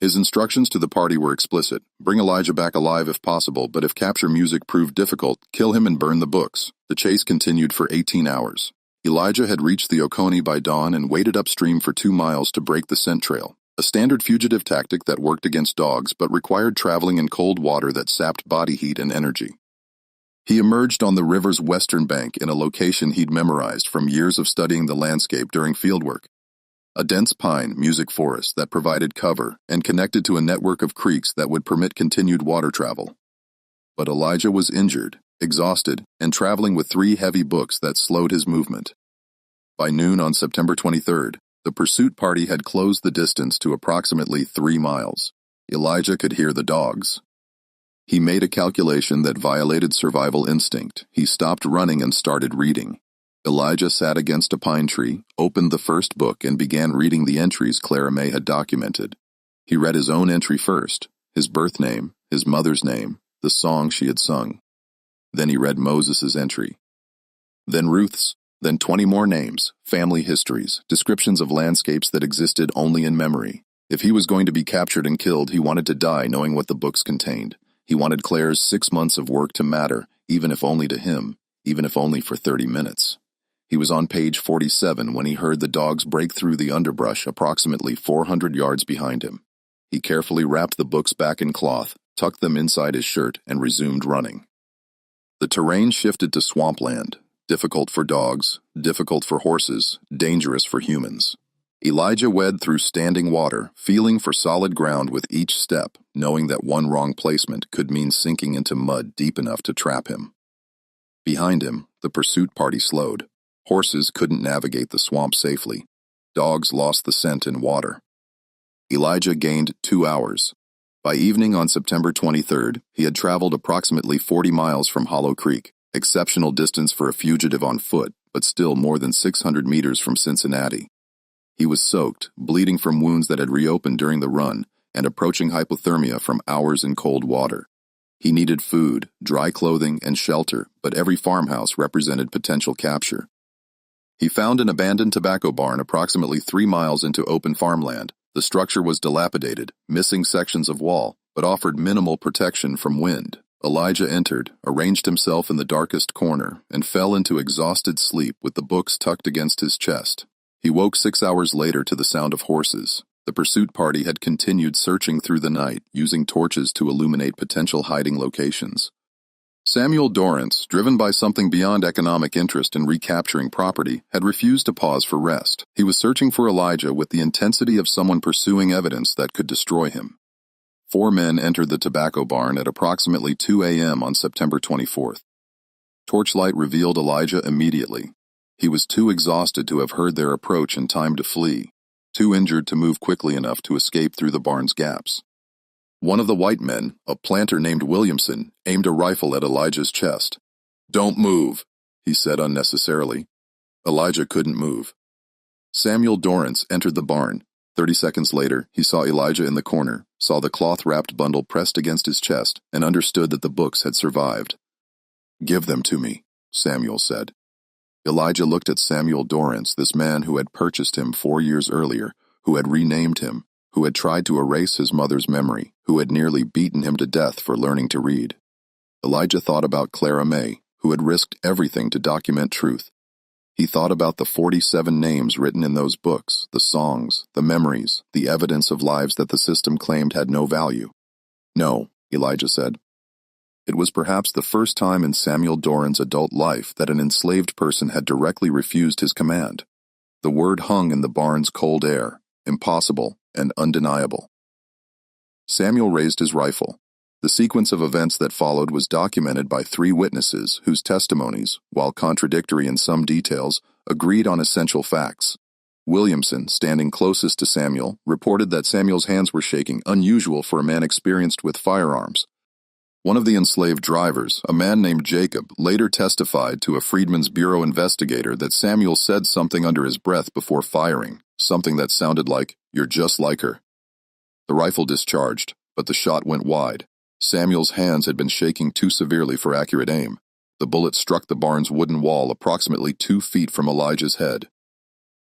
His instructions to the party were explicit: bring Elijah back alive if possible, but if capture music proved difficult, kill him and burn the books. The chase continued for 18 hours. Elijah had reached the Oconee by dawn and waded upstream for 2 miles to break the scent trail, a standard fugitive tactic that worked against dogs but required traveling in cold water that sapped body heat and energy. He emerged on the river's western bank in a location he'd memorized from years of studying the landscape during fieldwork. A dense pine, music forest that provided cover and connected to a network of creeks that would permit continued water travel. But Elijah was injured, exhausted, and traveling with 3 heavy books that slowed his movement. By noon on September 23rd, the pursuit party had closed the distance to approximately 3 miles. Elijah could hear the dogs. He made a calculation that violated survival instinct. He stopped running and started reading. Elijah sat against a pine tree, opened the first book, and began reading the entries Clara May had documented. He read his own entry first, his birth name, his mother's name, the song she had sung. Then he read Moses's entry. Then Ruth's, then 20 more names, family histories, descriptions of landscapes that existed only in memory. If he was going to be captured and killed, he wanted to die knowing what the books contained. He wanted Claire's 6 months of work to matter, even if only to him, even if only for 30 minutes. He was on page 47 when he heard the dogs break through the underbrush approximately 400 yards behind him. He carefully wrapped the books back in cloth, tucked them inside his shirt, and resumed running. The terrain shifted to swampland, difficult for dogs, difficult for horses, dangerous for humans. Elijah wed through standing water, feeling for solid ground with each step, knowing that one wrong placement could mean sinking into mud deep enough to trap him. Behind him, the pursuit party slowed. Horses couldn't navigate the swamp safely. Dogs lost the scent in water. Elijah gained 2 hours. By evening on September 23rd, he had traveled approximately 40 miles from Hollow Creek, exceptional distance for a fugitive on foot, but still more than 600 meters from Cincinnati. He was soaked, bleeding from wounds that had reopened during the run, and approaching hypothermia from hours in cold water. He needed food, dry clothing, and shelter, but every farmhouse represented potential capture. He found an abandoned tobacco barn approximately 3 miles into open farmland. The structure was dilapidated, missing sections of wall, but offered minimal protection from wind. Elijah entered, arranged himself in the darkest corner, and fell into exhausted sleep with the books tucked against his chest. He woke 6 hours later to the sound of horses. The pursuit party had continued searching through the night, using torches to illuminate potential hiding locations. Samuel Dorance, driven by something beyond economic interest in recapturing property, had refused to pause for rest. He was searching for Elijah with the intensity of someone pursuing evidence that could destroy him. 4 men entered the tobacco barn at approximately 2 a.m. on September 24th. Torchlight revealed Elijah immediately. He was too exhausted to have heard their approach in time to flee, too injured to move quickly enough to escape through the barn's gaps. One of the white men, a planter named Williamson, aimed a rifle at Elijah's chest. "Don't move," he said unnecessarily. Elijah couldn't move. Samuel Dorance entered the barn. 30 seconds later, he saw Elijah in the corner, saw the cloth-wrapped bundle pressed against his chest, and understood that the books had survived. "Give them to me," Samuel said. Elijah looked at Samuel Dorance, this man who had purchased him 4 years earlier, who had renamed him, who had tried to erase his mother's memory, who had nearly beaten him to death for learning to read. Elijah thought about Clara May, who had risked everything to document truth. He thought about the 47 names written in those books, the songs, the memories, the evidence of lives that the system claimed had no value. No, Elijah said. It was perhaps the first time in Samuel Doran's adult life that an enslaved person had directly refused his command. The word hung in the barn's cold air, impossible and undeniable. Samuel raised his rifle. The sequence of events that followed was documented by 3 witnesses whose testimonies, while contradictory in some details, agreed on essential facts. Williamson, standing closest to Samuel, reported that Samuel's hands were shaking, unusual for a man experienced with firearms. One of the enslaved drivers, a man named Jacob, later testified to a Freedmen's Bureau investigator that Samuel said something under his breath before firing, something that sounded like, "You're just like her." The rifle discharged, but the shot went wide. Samuel's hands had been shaking too severely for accurate aim. The bullet struck the barn's wooden wall approximately 2 feet from Elijah's head.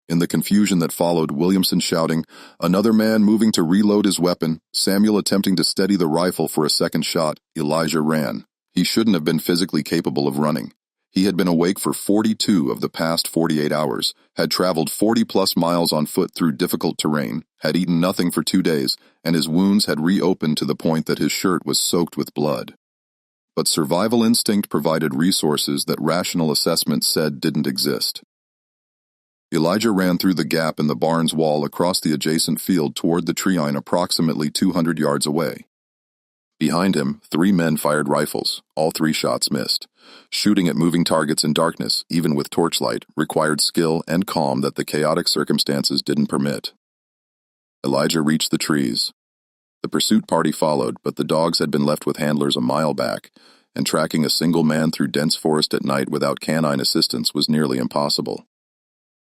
In the confusion that followed, Williamson shouting, another man moving to reload his weapon, Samuel attempting to steady the rifle for a second shot, Elijah ran. He shouldn't have been physically capable of running. He had been awake for 42 of the past 48 hours, had traveled 40-plus miles on foot through difficult terrain, had eaten nothing for 2 days, and his wounds had reopened to the point that his shirt was soaked with blood. But survival instinct provided resources that rational assessment said didn't exist. Elijah ran through the gap in the barn's wall across the adjacent field toward the tree line approximately 200 yards away. Behind him, 3 men fired rifles. All 3 shots missed. Shooting at moving targets in darkness, even with torchlight, required skill and calm that the chaotic circumstances didn't permit. Elijah reached the trees. The pursuit party followed, but the dogs had been left with handlers a mile back, and tracking a single man through dense forest at night without canine assistance was nearly impossible.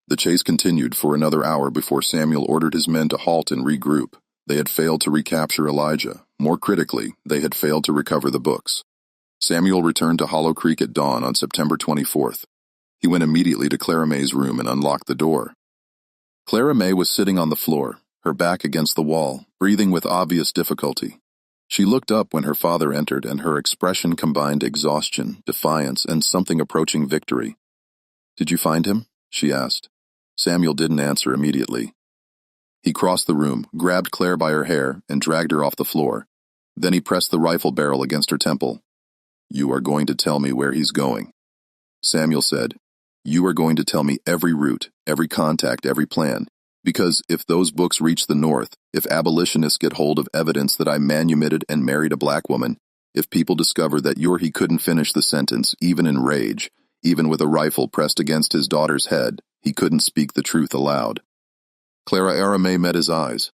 The chase continued for another hour before Samuel ordered his men to halt and regroup. They had failed to recapture Elijah. More critically, they had failed to recover the books. Samuel returned to Hollow Creek at dawn on September 24th. He went immediately to Clara May's room and unlocked the door. Clara May was sitting on the floor, her back against the wall, breathing with obvious difficulty. She looked up when her father entered, and her expression combined exhaustion, defiance, and something approaching victory. "Did you find him?" she asked. Samuel didn't answer immediately. He crossed the room, grabbed Claire by her hair, and dragged her off the floor. Then he pressed the rifle barrel against her temple. "You are going to tell me where he's going." Samuel said, "You are going to tell me every route, every contact, every plan. Because if those books reach the North, if abolitionists get hold of evidence that I manumitted and married a black woman, if people discover that he couldn't finish the sentence, even in rage, even with a rifle pressed against his daughter's head, he couldn't speak the truth aloud." Clara May met his eyes.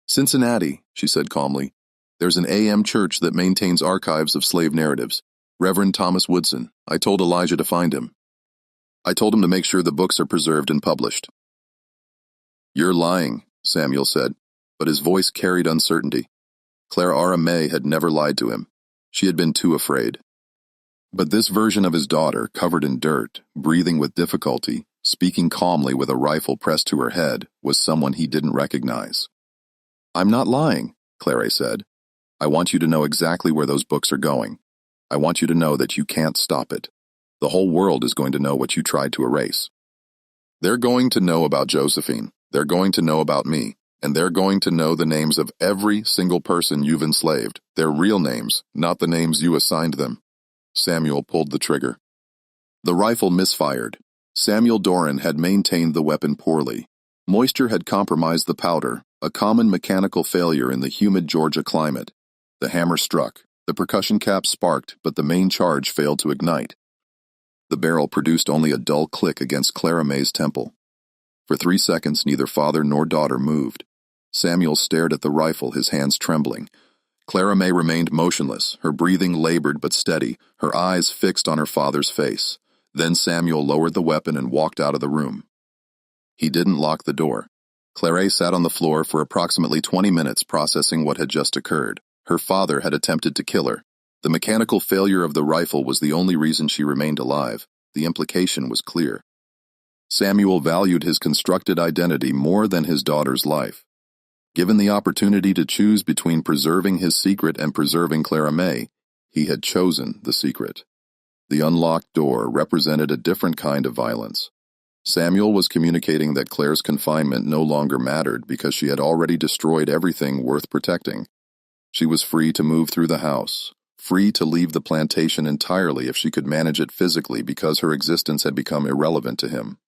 "Cincinnati," she said calmly. "There's an AM church that maintains archives of slave narratives. Reverend Thomas Woodson. I told Elijah to find him. I told him to make sure the books are preserved and published." "You're lying," Samuel said, but his voice carried uncertainty. Clara May had never lied to him. She had been too afraid. But this version of his daughter, covered in dirt, breathing with difficulty, speaking calmly with a rifle pressed to her head, was someone he didn't recognize. "I'm not lying," Clara said. "I want you to know exactly where those books are going. I want you to know that you can't stop it. The whole world is going to know what you tried to erase. They're going to know about Josephine. They're going to know about me. And they're going to know the names of every single person you've enslaved. Their real names, not the names you assigned them." Samuel pulled the trigger. The rifle misfired. Samuel Doran had maintained the weapon poorly. Moisture had compromised the powder, a common mechanical failure in the humid Georgia climate. The hammer struck. The percussion cap sparked, but the main charge failed to ignite. The barrel produced only a dull click against Clara May's temple. For 3 seconds, neither father nor daughter moved. Samuel stared at the rifle, his hands trembling. Clara May remained motionless, her breathing labored but steady, her eyes fixed on her father's face. Then Samuel lowered the weapon and walked out of the room. He didn't lock the door. Clara sat on the floor for approximately 20 minutes processing what had just occurred. Her father had attempted to kill her. The mechanical failure of the rifle was the only reason she remained alive. The implication was clear. Samuel valued his constructed identity more than his daughter's life. Given the opportunity to choose between preserving his secret and preserving Clara May, he had chosen the secret. The unlocked door represented a different kind of violence. Samuel was communicating that Claire's confinement no longer mattered because she had already destroyed everything worth protecting. She was free to move through the house, free to leave the plantation entirely if she could manage it physically because her existence had become irrelevant to him.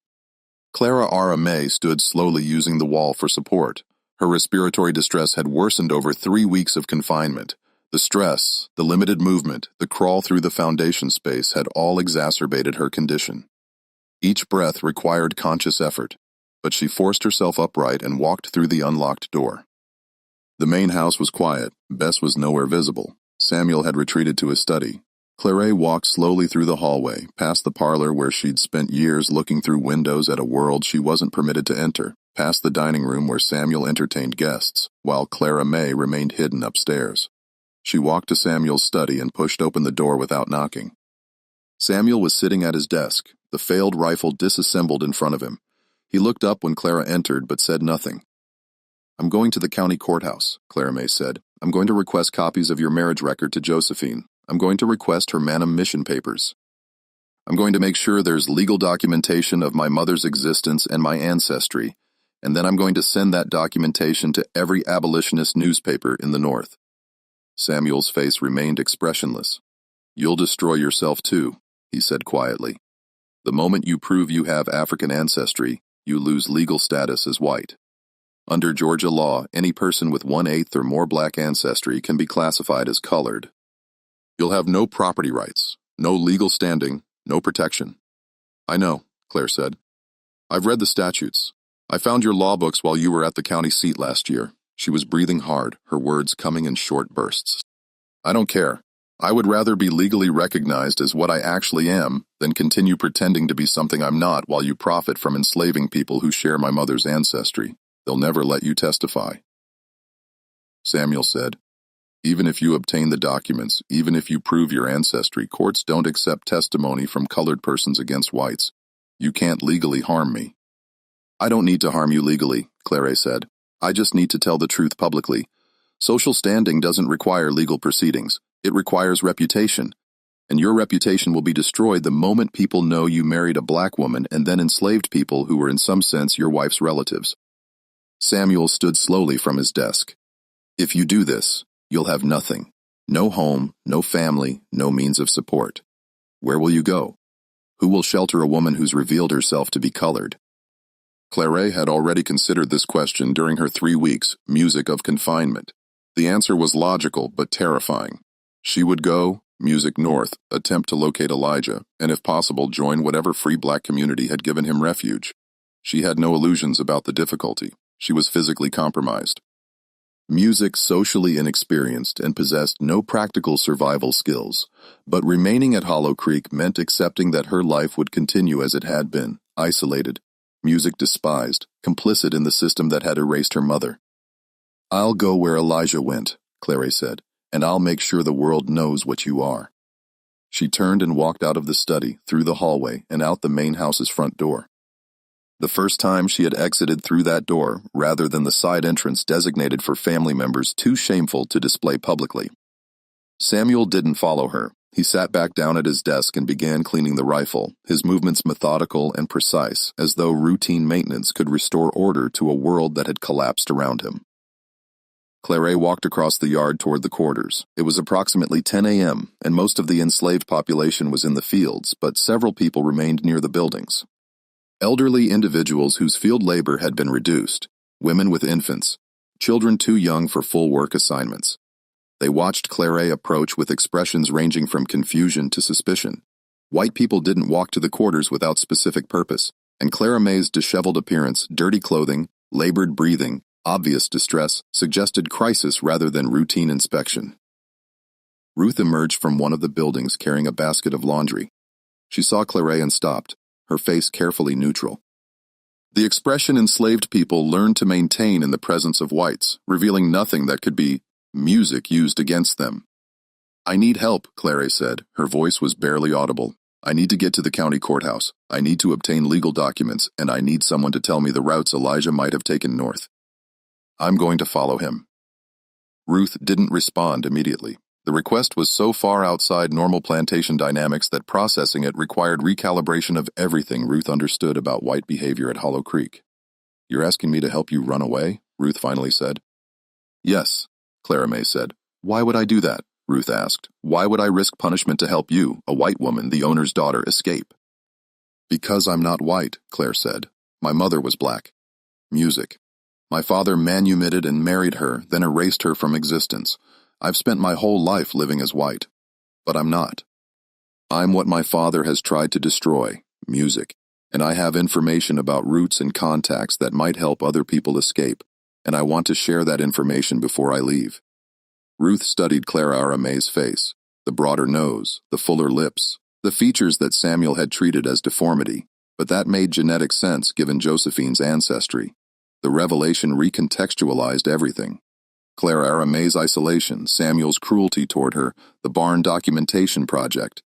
Clara May stood slowly using the wall for support. Her respiratory distress had worsened over 3 weeks of confinement. The stress, the limited movement, the crawl through the foundation space had all exacerbated her condition. Each breath required conscious effort, but she forced herself upright and walked through the unlocked door. The main house was quiet. Bess was nowhere visible. Samuel had retreated to his study. Clara walked slowly through the hallway, past the parlor where she'd spent years looking through windows at a world she wasn't permitted to enter, past the dining room where Samuel entertained guests, while Clara May remained hidden upstairs. She walked to Samuel's study and pushed open the door without knocking. Samuel was sitting at his desk, the failed rifle disassembled in front of him. He looked up when Clara entered but said nothing. "I'm going to the county courthouse," Clara May said. "I'm going to request copies of your marriage record to Josephine. I'm going to request her manumission papers. I'm going to make sure there's legal documentation of my mother's existence and my ancestry, and then I'm going to send that documentation to every abolitionist newspaper in the North." Samuel's face remained expressionless. "You'll destroy yourself too," he said quietly. "The moment you prove you have African ancestry, you lose legal status as white. Under Georgia law, any person with 1/8 or more black ancestry can be classified as colored. You'll have no property rights, no legal standing, no protection." "I know," Claire said. "I've read the statutes. I found your law books while you were at the county seat last year." She was breathing hard, her words coming in short bursts. "I don't care. I would rather be legally recognized as what I actually am than continue pretending to be something I'm not while you profit from enslaving people who share my mother's ancestry. They'll never let you testify." Samuel said, "Even if you obtain the documents, even if you prove your ancestry, courts don't accept testimony from colored persons against whites. You can't legally harm me." "I don't need to harm you legally," Clara said. "I just need to tell the truth publicly. Social standing doesn't require legal proceedings. It requires reputation. And your reputation will be destroyed the moment people know you married a black woman and then enslaved people who were in some sense your wife's relatives." Samuel stood slowly from his desk. "If you do this, you'll have nothing. No home, no family, no means of support. Where will you go? Who will shelter a woman who's revealed herself to be colored?" Clara had already considered this question during her 3 weeks' music of confinement. The answer was logical but terrifying. She would go, music north, attempt to locate Elijah, and if possible join whatever free black community had given him refuge. She had no illusions about the difficulty. She was physically compromised. Music socially inexperienced and possessed no practical survival skills, but remaining at Hollow Creek meant accepting that her life would continue as it had been, isolated, music despised, complicit in the system that had erased her mother. "I'll go where Elijah went," Clara said, "and I'll make sure the world knows what you are." She turned and walked out of the study, through the hallway, and out the main house's front door. The first time she had exited through that door, rather than the side entrance designated for family members too shameful to display publicly. Samuel didn't follow her. He sat back down at his desk and began cleaning the rifle, his movements methodical and precise, as though routine maintenance could restore order to a world that had collapsed around him. Clara walked across the yard toward the quarters. It was approximately 10 a.m., and most of the enslaved population was in the fields, but several people remained near the buildings. Elderly individuals whose field labor had been reduced, women with infants, children too young for full work assignments. They watched Clara approach with expressions ranging from confusion to suspicion. White people didn't walk to the quarters without specific purpose, and Clara May's disheveled appearance, dirty clothing, labored breathing, obvious distress, suggested crisis rather than routine inspection. Ruth emerged from one of the buildings carrying a basket of laundry. She saw Clara and stopped, her face carefully neutral. The expression enslaved people learned to maintain in the presence of whites, revealing nothing that could be music used against them. "I need help," Clara said. Her voice was barely audible. "I need to get to the county courthouse. I need to obtain legal documents, and I need someone to tell me the routes Elijah might have taken north." I'm going to follow him. Ruth didn't respond immediately. The request was so far outside normal plantation dynamics that processing it required recalibration of everything Ruth understood about white behavior at Hollow Creek. You're asking me to help you run away? Ruth finally said. Yes, Clara May said. Why would I do that? Ruth asked. Why would I risk punishment to help you, a white woman, the owner's daughter, escape? Because I'm not white, Claire said. My mother was black. Music. My father manumitted and married her, then erased her from existence. I've spent my whole life living as white. But I'm not. I'm what my father has tried to destroy, music, and I have information about roots and contacts that might help other people escape, and I want to share that information before I leave. Ruth studied Clara May's face, the broader nose, the fuller lips, the features that Samuel had treated as deformity, but that made genetic sense given Josephine's ancestry. The revelation recontextualized everything. Clara May's isolation, Samuel's cruelty toward her, the barn documentation project.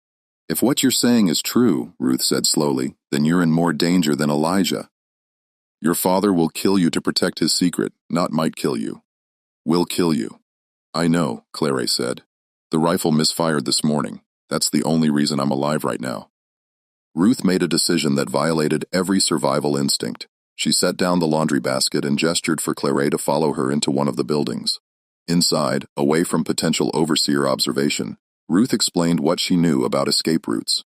If what you're saying is true, Ruth said slowly, then you're in more danger than Elijah. Your father will kill you to protect his secret, not might kill you. Will kill you. I know, Clara said. The rifle misfired this morning. That's the only reason I'm alive right now. Ruth made a decision that violated every survival instinct. She set down the laundry basket and gestured for Clara to follow her into one of the buildings. Inside, away from potential overseer observation, Ruth explained what she knew about escape routes.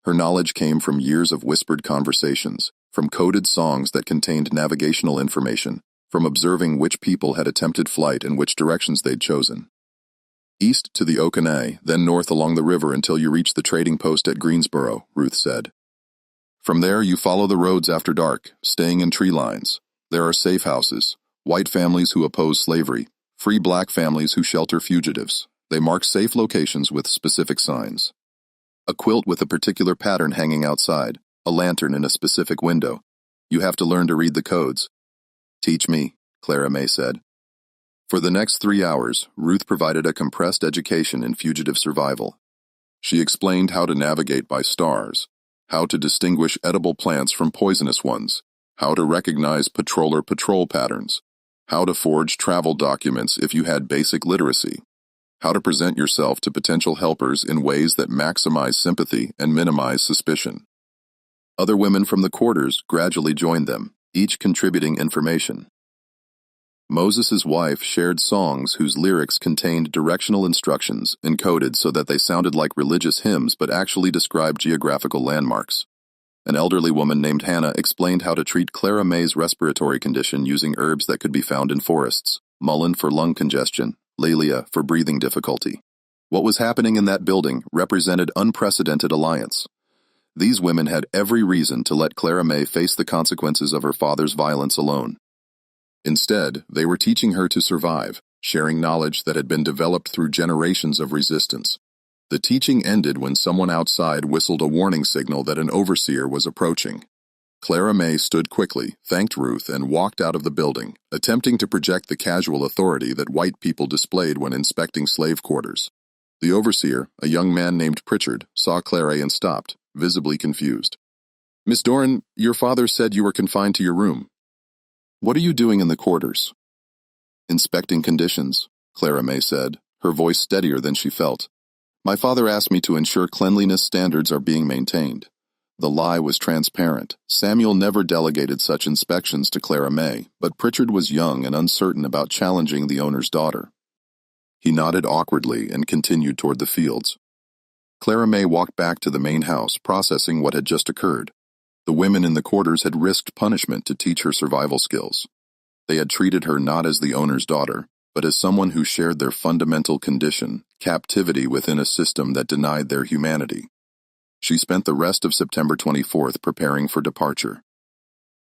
Her knowledge came from years of whispered conversations, from coded songs that contained navigational information, from observing which people had attempted flight and which directions they'd chosen. East to the Okanay, then north along the river until you reach the trading post at Greensboro, Ruth said. From there, you follow the roads after dark, staying in tree lines. There are safe houses, white families who oppose slavery, free black families who shelter fugitives. They mark safe locations with specific signs. A quilt with a particular pattern hanging outside, a lantern in a specific window. You have to learn to read the codes. Teach me, Clara May said. For the next 3 hours, Ruth provided a compressed education in fugitive survival. She explained how to navigate by stars, how to distinguish edible plants from poisonous ones, how to recognize patroller patrol patterns, how to forge travel documents if you had basic literacy, how to present yourself to potential helpers in ways that maximize sympathy and minimize suspicion. Other women from the quarters gradually joined them, each contributing information. Moses' wife shared songs whose lyrics contained directional instructions encoded so that they sounded like religious hymns but actually described geographical landmarks. An elderly woman named Hannah explained how to treat Clara May's respiratory condition using herbs that could be found in forests, mullein for lung congestion, laelia for breathing difficulty. What was happening in that building represented unprecedented alliance. These women had every reason to let Clara May face the consequences of her father's violence alone. Instead, they were teaching her to survive, sharing knowledge that had been developed through generations of resistance. The teaching ended when someone outside whistled a warning signal that an overseer was approaching. Clara May stood quickly, thanked Ruth, and walked out of the building, attempting to project the casual authority that white people displayed when inspecting slave quarters. The overseer, a young man named Pritchard, saw Clara and stopped, visibly confused. Miss Doran, your father said you were confined to your room. What are you doing in the quarters? Inspecting conditions, Clara May said, her voice steadier than she felt. My father asked me to ensure cleanliness standards are being maintained. The lie was transparent. Samuel never delegated such inspections to Clara May, but Pritchard was young and uncertain about challenging the owner's daughter. He nodded awkwardly and continued toward the fields. Clara May walked back to the main house, processing what had just occurred. The women in the quarters had risked punishment to teach her survival skills. They had treated her not as the owner's daughter, but as someone who shared their fundamental condition, captivity within a system that denied their humanity. She spent the rest of September 24th preparing for departure.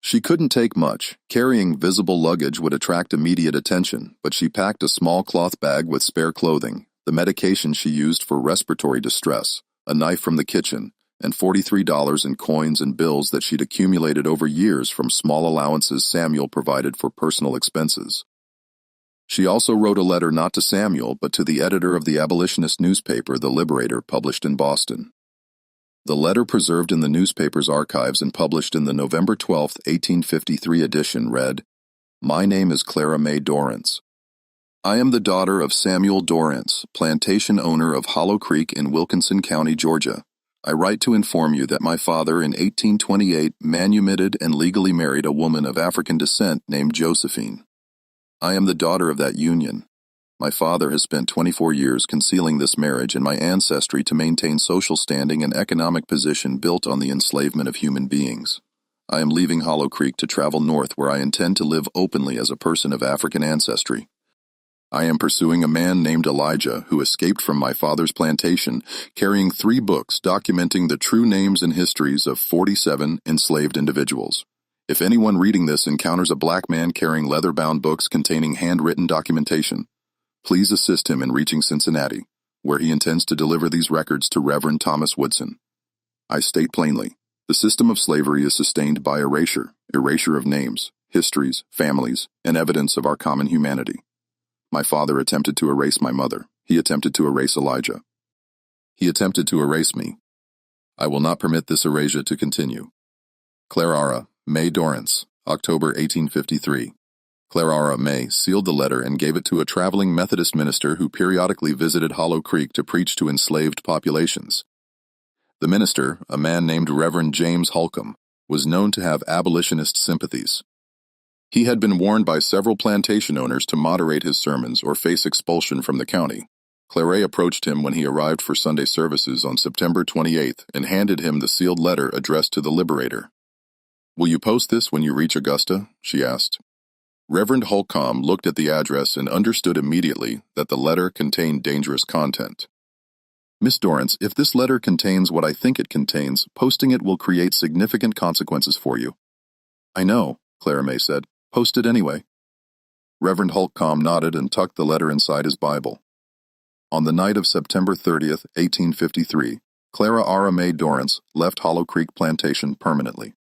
She couldn't take much. Carrying visible luggage would attract immediate attention, but she packed a small cloth bag with spare clothing, the medication she used for respiratory distress, a knife from the kitchen, and $43 in coins and bills that she'd accumulated over years from small allowances Samuel provided for personal expenses. She also wrote a letter not to Samuel, but to the editor of the abolitionist newspaper The Liberator, published in Boston. The letter, preserved in the newspaper's archives and published in the November 12, 1853 edition, read, My name is Clara May Dorance. I am the daughter of Samuel Dorance, plantation owner of Hollow Creek in Wilkinson County, Georgia. I write to inform you that my father in 1828 manumitted and legally married a woman of African descent named Josephine. I am the daughter of that union. My father has spent 24 years concealing this marriage and my ancestry to maintain social standing and economic position built on the enslavement of human beings. I am leaving Hollow Creek to travel north where I intend to live openly as a person of African ancestry. I am pursuing a man named Elijah who escaped from my father's plantation, carrying 3 books documenting the true names and histories of 47 enslaved individuals. If anyone reading this encounters a black man carrying leather-bound books containing handwritten documentation, please assist him in reaching Cincinnati, where he intends to deliver these records to Reverend Thomas Woodson. I state plainly, the system of slavery is sustained by erasure of names, histories, families, and evidence of our common humanity. My father attempted to erase my mother. He attempted to erase Elijah. He attempted to erase me. I will not permit this erasure to continue. Clara May Dorance, October 1853. Clara May sealed the letter and gave it to a traveling Methodist minister who periodically visited Hollow Creek to preach to enslaved populations. The minister, a man named Reverend James Holcomb, was known to have abolitionist sympathies. He had been warned by several plantation owners to moderate his sermons or face expulsion from the county. Clara approached him when he arrived for Sunday services on September 28th and handed him the sealed letter addressed to the Liberator. "Will you post this when you reach Augusta?" she asked. Reverend Holcomb looked at the address and understood immediately that the letter contained dangerous content. "Miss Dorance, if this letter contains what I think it contains, posting it will create significant consequences for you." "I know," Clara May said. "Post it anyway." Reverend Holcomb nodded and tucked the letter inside his Bible. On the night of September 30th, 1853, Clara May Dorance left Hollow Creek Plantation permanently.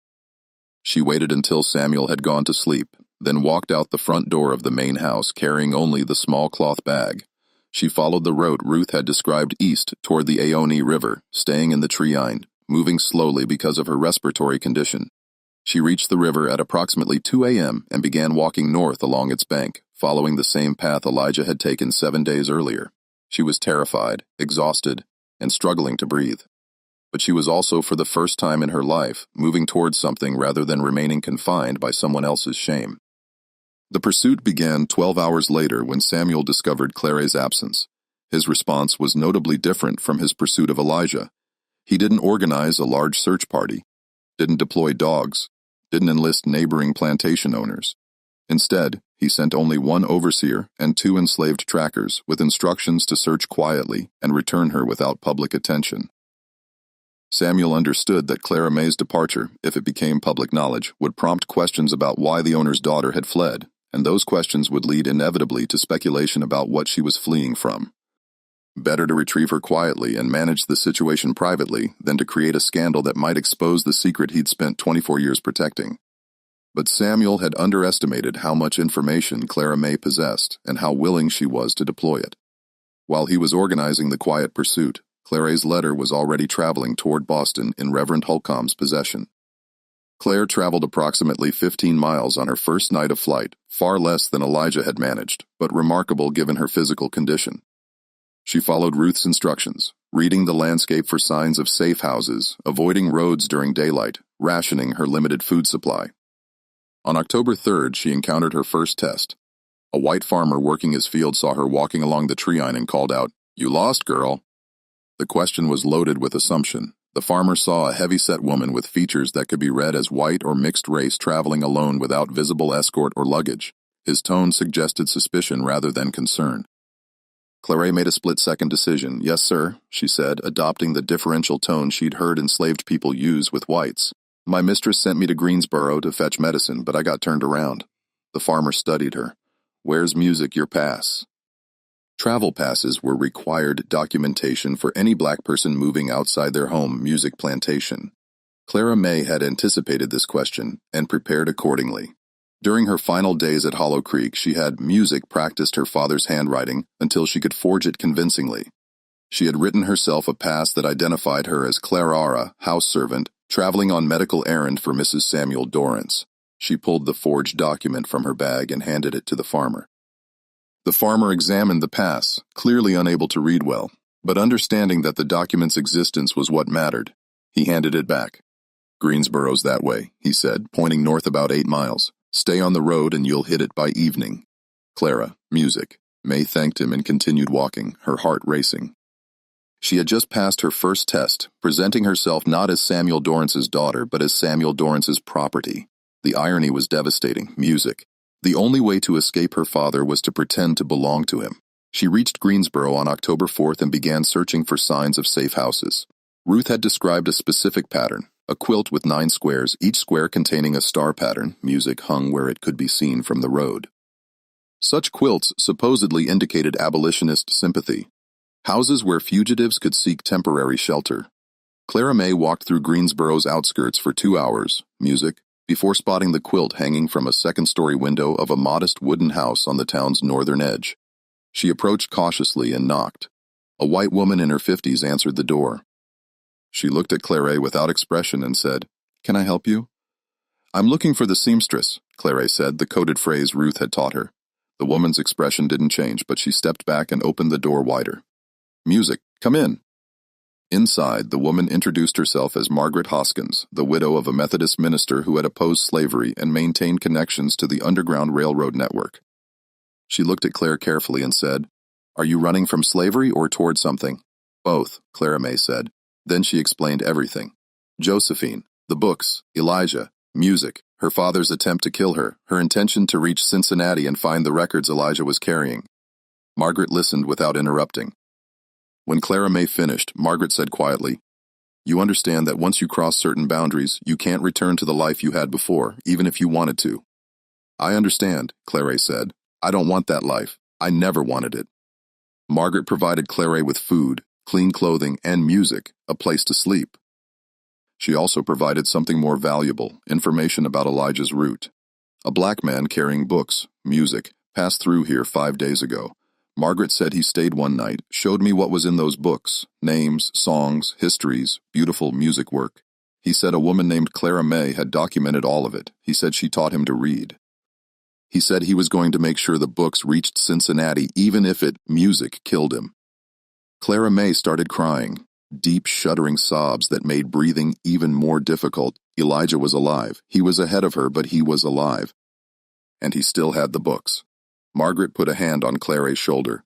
She waited until Samuel had gone to sleep, then walked out the front door of the main house carrying only the small cloth bag. She followed the road Ruth had described east toward the Aoni River, staying in the Treine, moving slowly because of her respiratory condition. She reached the river at approximately 2 a.m. and began walking north along its bank, following the same path Elijah had taken 7 days earlier. She was terrified, exhausted, and struggling to breathe. But she was also, for the first time in her life, moving towards something rather than remaining confined by someone else's shame. The pursuit began 12 hours later when Samuel discovered Clara's absence. His response was notably different from his pursuit of Elijah. He didn't organize a large search party, didn't deploy dogs, didn't enlist neighboring plantation owners. Instead, he sent only 1 overseer and 2 enslaved trackers with instructions to search quietly and return her without public attention. Samuel understood that Clara May's departure, if it became public knowledge, would prompt questions about why the owner's daughter had fled, and those questions would lead inevitably to speculation about what she was fleeing from. Better to retrieve her quietly and manage the situation privately than to create a scandal that might expose the secret he'd spent 24 years protecting. But Samuel had underestimated how much information Clara May possessed and how willing she was to deploy it. While he was organizing the quiet pursuit, Clara's letter was already traveling toward Boston in Reverend Holcomb's possession. Claire traveled approximately 15 miles on her first night of flight, far less than Elijah had managed, but remarkable given her physical condition. She followed Ruth's instructions, reading the landscape for signs of safe houses, avoiding roads during daylight, rationing her limited food supply. On October 3rd, she encountered her first test. A white farmer working his field saw her walking along the Treine and called out, "You lost, girl." The question was loaded with assumption. The farmer saw a heavy-set woman with features that could be read as white or mixed race traveling alone without visible escort or luggage. His tone suggested suspicion rather than concern. Clara made a split-second decision. "Yes, sir," she said, adopting the differential tone she'd heard enslaved people use with whites. "My mistress sent me to Greensboro to fetch medicine, but I got turned around." The farmer studied her. "Where's music, your pass?" Travel passes were required documentation for any black person moving outside their home music plantation. Clara May had anticipated this question and prepared accordingly. During her final days at Hollow Creek, she had music practiced her father's handwriting until she could forge it convincingly. She had written herself a pass that identified her as Clara, house servant, traveling on medical errand for Mrs. Samuel Dorance. She pulled the forged document from her bag and handed it to the farmer. The farmer examined the pass, clearly unable to read well, but understanding that the document's existence was what mattered. He handed it back. "Greensboro's that way," he said, pointing north about 8 miles. "Stay on the road and you'll hit it by evening." Clara, music. May thanked him and continued walking, her heart racing. She had just passed her first test, presenting herself not as Samuel Dorance's daughter, but as Samuel Dorance's property. The irony was devastating. Music. The only way to escape her father was to pretend to belong to him. She reached Greensboro on October 4th and began searching for signs of safe houses. Ruth had described a specific pattern, a quilt with 9 squares, each square containing a star pattern, music hung where it could be seen from the road. Such quilts supposedly indicated abolitionist sympathy, houses where fugitives could seek temporary shelter. Clara May walked through Greensboro's outskirts for 2 hours, music, before spotting the quilt hanging from a second-story window of a modest wooden house on the town's northern edge. She approached cautiously and knocked. A white woman in her 50s answered the door. She looked at Clara without expression and said, "Can I help you?" "I'm looking for the seamstress," Clara said, the coded phrase Ruth had taught her. The woman's expression didn't change, but she stepped back and opened the door wider. "Music, come in." Inside, the woman introduced herself as Margaret Hoskins, the widow of a Methodist minister who had opposed slavery and maintained connections to the Underground Railroad network. She looked at Claire carefully and said, "Are you running from slavery or toward something?" "Both," Clara May said. Then she explained everything. Josephine, the books, Elijah, music, her father's attempt to kill her, her intention to reach Cincinnati and find the records Elijah was carrying. Margaret listened without interrupting. When Clara May finished, Margaret said quietly, "You understand that once you cross certain boundaries, you can't return to the life you had before, even if you wanted to." "I understand," Clara said. "I don't want that life. I never wanted it." Margaret provided Clara with food, clean clothing, and music, a place to sleep. She also provided something more valuable, information about Elijah's route. A black man carrying books, music, passed through here 5 days ago. Margaret said he stayed one night, showed me what was in those books, names, songs, histories, beautiful music work. He said a woman named Clara May had documented all of it. He said she taught him to read. He said he was going to make sure the books reached Cincinnati, even if music killed him. Clara May started crying, deep shuddering sobs that made breathing even more difficult. Elijah was alive. He was ahead of her, but he was alive. And he still had the books. Margaret put a hand on Clara's shoulder.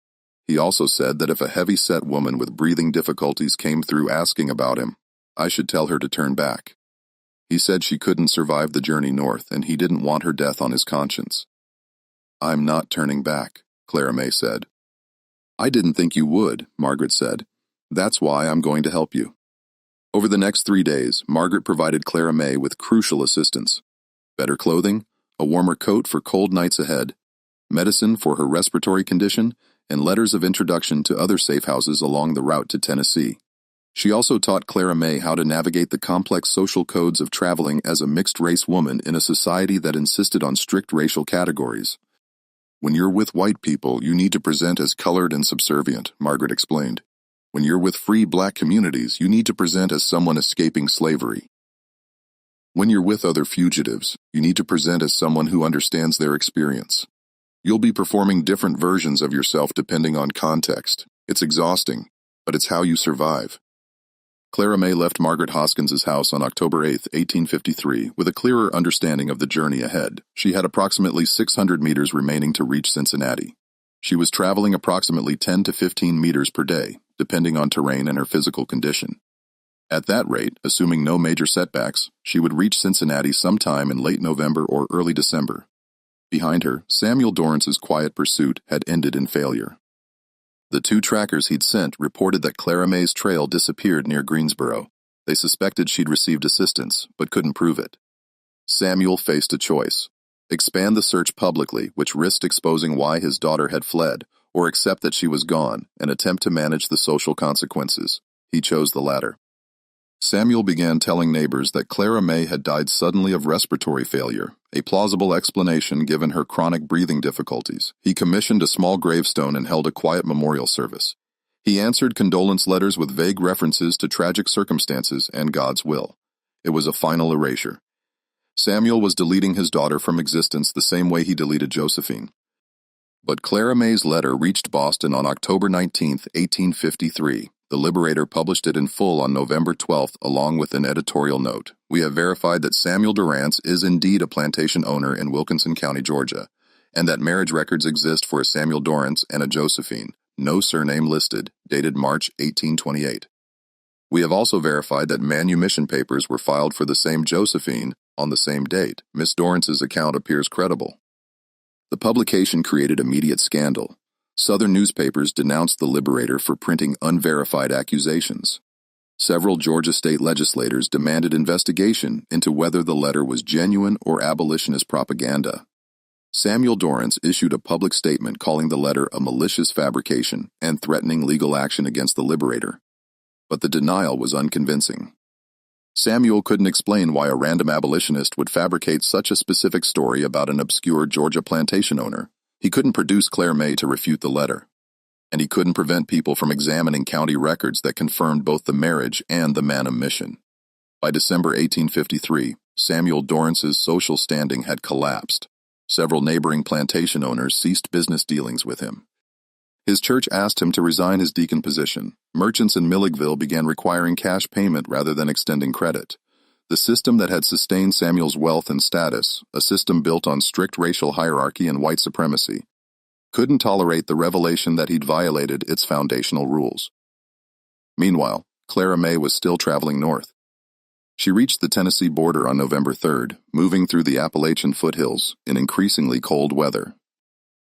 He also said that if a heavy-set woman with breathing difficulties came through asking about him, I should tell her to turn back. He said she couldn't survive the journey north, and he didn't want her death on his conscience. "I'm not turning back," Clara May said. "I didn't think you would," Margaret said. "That's why I'm going to help you." Over the next 3 days, Margaret provided Clara May with crucial assistance. Better clothing, a warmer coat for cold nights ahead, medicine for her respiratory condition, and letters of introduction to other safe houses along the route to Tennessee. She also taught Clara May how to navigate the complex social codes of traveling as a mixed-race woman in a society that insisted on strict racial categories. "When you're with white people, you need to present as colored and subservient," Margaret explained. "When you're with free black communities, you need to present as someone escaping slavery. When you're with other fugitives, you need to present as someone who understands their experience. You'll be performing different versions of yourself depending on context. It's exhausting, but it's how you survive." Clara May left Margaret Hoskins' house on October 8, 1853, with a clearer understanding of the journey ahead. She had approximately 600 meters remaining to reach Cincinnati. She was traveling approximately 10 to 15 meters per day, depending on terrain and her physical condition. At that rate, assuming no major setbacks, she would reach Cincinnati sometime in late November or early December. Behind her, Samuel Dorance's quiet pursuit had ended in failure. The 2 trackers he'd sent reported that Clara May's trail disappeared near Greensboro. They suspected she'd received assistance, but couldn't prove it. Samuel faced a choice: expand the search publicly, which risked exposing why his daughter had fled, or accept that she was gone and attempt to manage the social consequences. He chose the latter. Samuel began telling neighbors that Clara May had died suddenly of respiratory failure, a plausible explanation given her chronic breathing difficulties. He commissioned a small gravestone and held a quiet memorial service. He answered condolence letters with vague references to tragic circumstances and God's will. It was a final erasure. Samuel was deleting his daughter from existence the same way he deleted Josephine. But Clara May's letter reached Boston on October 19, 1853. The Liberator published it in full on November 12th, along with an editorial note. We have verified that Samuel Dorance is indeed a plantation owner in Wilkinson County, Georgia, and that marriage records exist for a Samuel Dorance and a Josephine, no surname listed, dated March 1828. We have also verified that manumission papers were filed for the same Josephine on the same date. Miss Dorance's account appears credible. The publication created immediate scandal. Southern newspapers denounced the Liberator for printing unverified accusations. Several Georgia state legislators demanded investigation into whether the letter was genuine or abolitionist propaganda. Samuel Dorance issued a public statement calling the letter a malicious fabrication and threatening legal action against the Liberator. But the denial was unconvincing. Samuel couldn't explain why a random abolitionist would fabricate such a specific story about an obscure Georgia plantation owner. He couldn't produce Clara May to refute the letter. And he couldn't prevent people from examining county records that confirmed both the marriage and the manumission. By December 1853, Samuel Dorance's social standing had collapsed. Several neighboring plantation owners ceased business dealings with him. His church asked him to resign his deacon position. Merchants in Milledgeville began requiring cash payment rather than extending credit. The system that had sustained Samuel's wealth and status, a system built on strict racial hierarchy and white supremacy, couldn't tolerate the revelation that he'd violated its foundational rules. Meanwhile, Clara May was still traveling north. She reached the Tennessee border on November 3rd, moving through the Appalachian foothills in increasingly cold weather.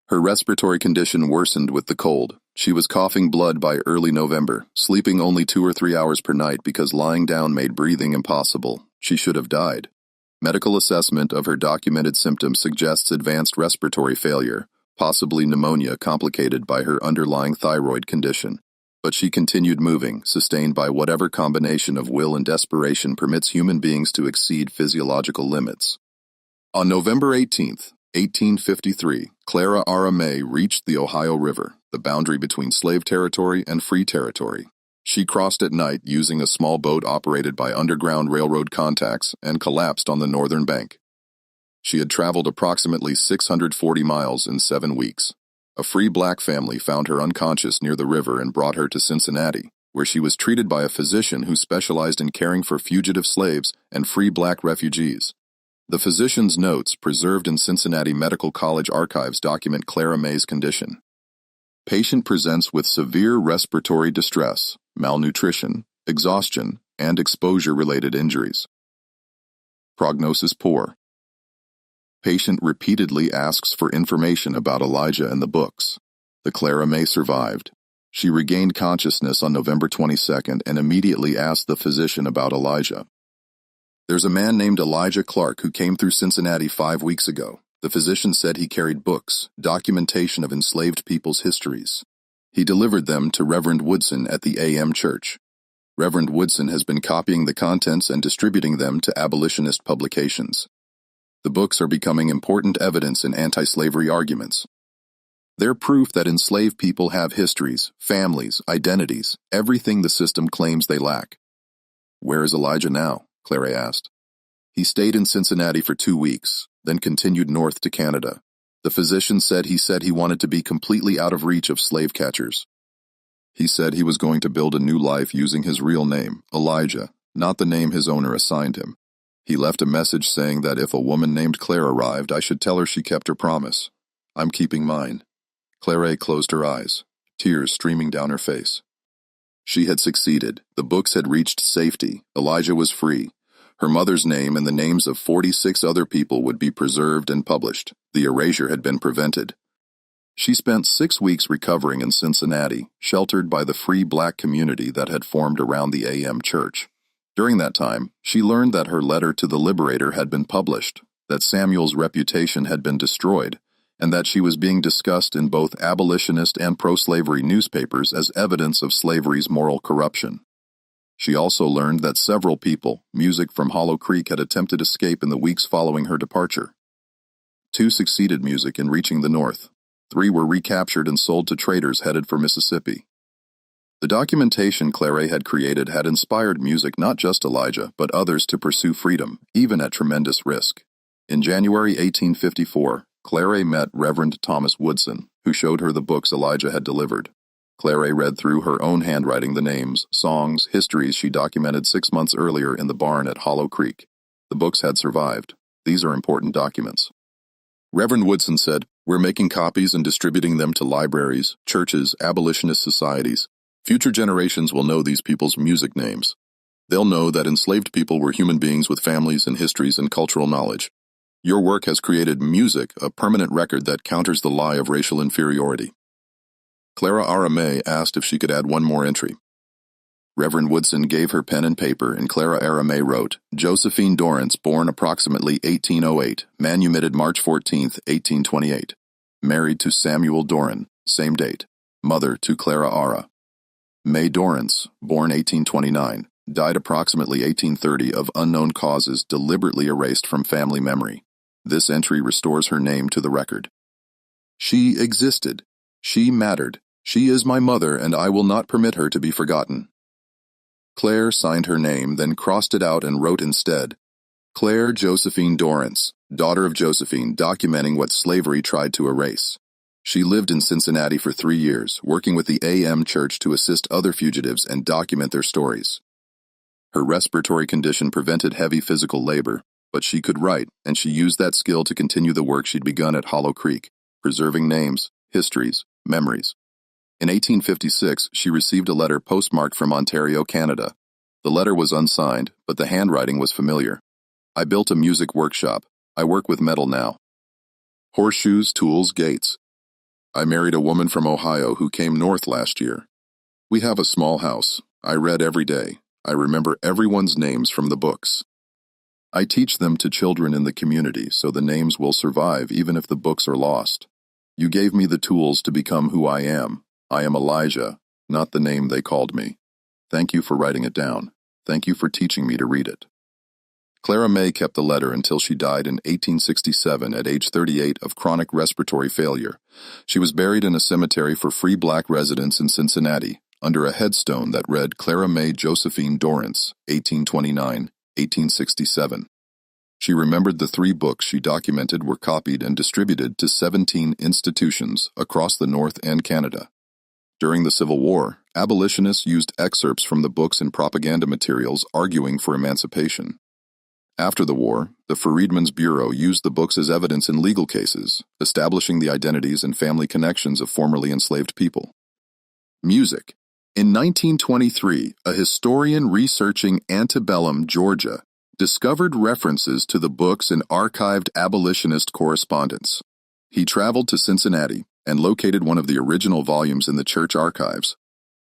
Her respiratory condition worsened with the cold. She was coughing blood by early November, sleeping only 2 or 3 hours per night because lying down made breathing impossible. She should have died. Medical assessment of her documented symptoms suggests advanced respiratory failure, possibly pneumonia complicated by her underlying thyroid condition. But she continued moving, sustained by whatever combination of will and desperation permits human beings to exceed physiological limits. On November 18th, 1853, Clara May reached the Ohio River, the boundary between slave territory and free territory. She crossed at night using a small boat operated by Underground Railroad contacts and collapsed on the northern bank. She had traveled approximately 640 miles in 7 weeks. A free black family found her unconscious near the river and brought her to Cincinnati, where she was treated by a physician who specialized in caring for fugitive slaves and free black refugees. The physician's notes, preserved in Cincinnati Medical College archives, document Clara May's condition. Patient presents with severe respiratory distress, malnutrition, exhaustion, and exposure-related injuries. Prognosis poor. Patient repeatedly asks for information about Elijah and the books. The Clara May survived. She regained consciousness on November 22nd and immediately asked the physician about Elijah. There's a man named Elijah Clark who came through Cincinnati 5 weeks ago. The physician said he carried books, documentation of enslaved people's histories. He delivered them to Reverend Woodson at the A.M. Church. Reverend Woodson has been copying the contents and distributing them to abolitionist publications. The books are becoming important evidence in anti-slavery arguments. They're proof that enslaved people have histories, families, identities, everything the system claims they lack. Where is Elijah now? Clara asked. He stayed in Cincinnati for 2 weeks, then continued north to Canada. The physician said he wanted to be completely out of reach of slave catchers. He said he was going to build a new life using his real name, Elijah, not the name his owner assigned him. He left a message saying that if a woman named Claire arrived, I should tell her she kept her promise. I'm keeping mine. Clara closed her eyes, tears streaming down her face. She had succeeded. The books had reached safety. Elijah was free. Her mother's name and the names of 46 other people would be preserved and published. The erasure had been prevented. She spent 6 weeks recovering in Cincinnati, sheltered by the free black community that had formed around the A.M. Church. During that time, she learned that her letter to the Liberator had been published, that Samuel's reputation had been destroyed, and that she was being discussed in both abolitionist and pro-slavery newspapers as evidence of slavery's moral corruption. She also learned that several people, music from Hollow Creek, had attempted escape in the weeks following her departure. 2 succeeded music in reaching the north. 3 were recaptured and sold to traders headed for Mississippi. The documentation Clara had created had inspired music not just Elijah, but others to pursue freedom, even at tremendous risk. In January 1854, Clara met Reverend Thomas Woodson, who showed her the books Elijah had delivered. Clara read through her own handwriting the names, songs, histories she documented 6 months earlier in the barn at Hollow Creek. The books had survived. These are important documents. Reverend Woodson said, "We're making copies and distributing them to libraries, churches, abolitionist societies. Future generations will know these people's music names. They'll know that enslaved people were human beings with families and histories and cultural knowledge. Your work has created music, a permanent record that counters the lie of racial inferiority." Clara May asked if she could add one more entry. Reverend Woodson gave her pen and paper, and Clara May wrote, "Josephine Dorance, born approximately 1808, manumitted March 14, 1828. Married to Samuel Dorance, same date. Mother to Clara May Dorance, born 1829, died approximately 1830 of unknown causes deliberately erased from family memory. This entry restores her name to the record. She existed. She mattered. She is my mother, and I will not permit her to be forgotten." Claire signed her name, then crossed it out and wrote instead, "Claire Josephine Dorance, daughter of Josephine, documenting what slavery tried to erase." She lived in Cincinnati for 3 years, working with the AM Church to assist other fugitives and document their stories. Her respiratory condition prevented heavy physical labor, but she could write, and she used that skill to continue the work she'd begun at Hollow Creek, preserving names, histories, memories. In 1856, she received a letter postmarked from Ontario, Canada. The letter was unsigned, but the handwriting was familiar. "I built a music workshop. I work with metal now. Horseshoes, tools, gates. I married a woman from Ohio who came north last year. We have a small house. I read every day. I remember everyone's names from the books. I teach them to children in the community so the names will survive even if the books are lost. You gave me the tools to become who I am. I am Elijah, not the name they called me. Thank you for writing it down. Thank you for teaching me to read it." Clara May kept the letter until she died in 1867 at age 38 of chronic respiratory failure. She was buried in a cemetery for free black residents in Cincinnati, under a headstone that read Clara May Josephine Dorance, 1829-1867. She remembered the 3 books she documented were copied and distributed to 17 institutions across the North and Canada. During the Civil War, abolitionists used excerpts from the books in propaganda materials arguing for emancipation. After the war, the Freedmen's Bureau used the books as evidence in legal cases, establishing the identities and family connections of formerly enslaved people. Music. In 1923, a historian researching antebellum Georgia discovered references to the books in archived abolitionist correspondence. He traveled to Cincinnati and located one of the original volumes in the church archives.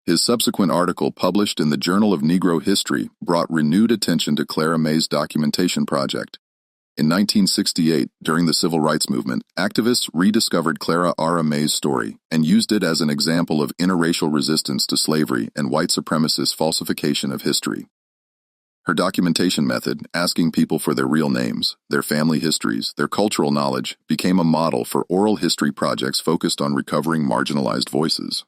His subsequent article, published in the Journal of Negro History, brought renewed attention to Clara May's documentation project. In 1968, during the Civil Rights Movement, activists rediscovered Clara May's story and used it as an example of interracial resistance to slavery and white supremacist falsification of history. Her documentation method, asking people for their real names, their family histories, their cultural knowledge, became a model for oral history projects focused on recovering marginalized voices.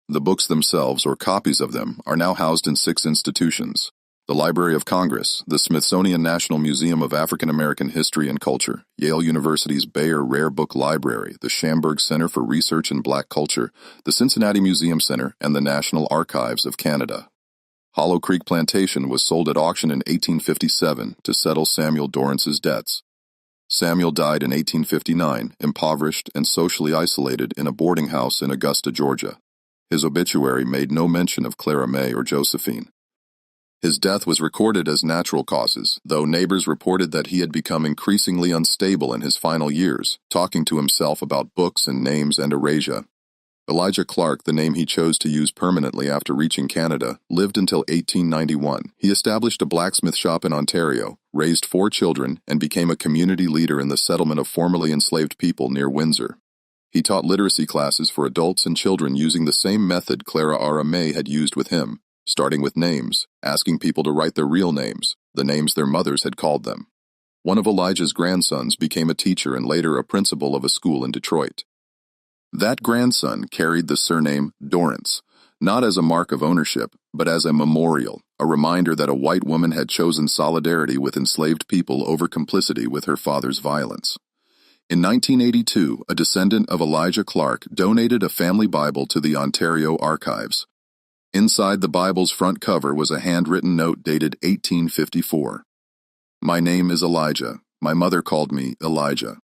The books themselves, or copies of them, are now housed in 6 institutions: the Library of Congress, the Smithsonian National Museum of African American History and Culture, Yale University's Bayer Rare Book Library, the Schamberg Center for Research in Black Culture, the Cincinnati Museum Center, and the National Archives of Canada. Hollow Creek Plantation was sold at auction in 1857 to settle Samuel Dorance's debts. Samuel died in 1859, impoverished and socially isolated in a boarding house in Augusta, Georgia. His obituary made no mention of Clara May or Josephine. His death was recorded as natural causes, though neighbors reported that he had become increasingly unstable in his final years, talking to himself about books and names and erasure. Elijah Clark, the name he chose to use permanently after reaching Canada, lived until 1891. He established a blacksmith shop in Ontario, raised 4 children, and became a community leader in the settlement of formerly enslaved people near Windsor. He taught literacy classes for adults and children using the same method Clara May had used with him, starting with names, asking people to write their real names, the names their mothers had called them. One of Elijah's grandsons became a teacher and later a principal of a school in Detroit. That grandson carried the surname Dorance, not as a mark of ownership, but as a memorial, a reminder that a white woman had chosen solidarity with enslaved people over complicity with her father's violence. In 1982, a descendant of Elijah Clark donated a family Bible to the Ontario Archives. Inside the Bible's front cover was a handwritten note dated 1854. "My name is Elijah. My mother called me Elijah."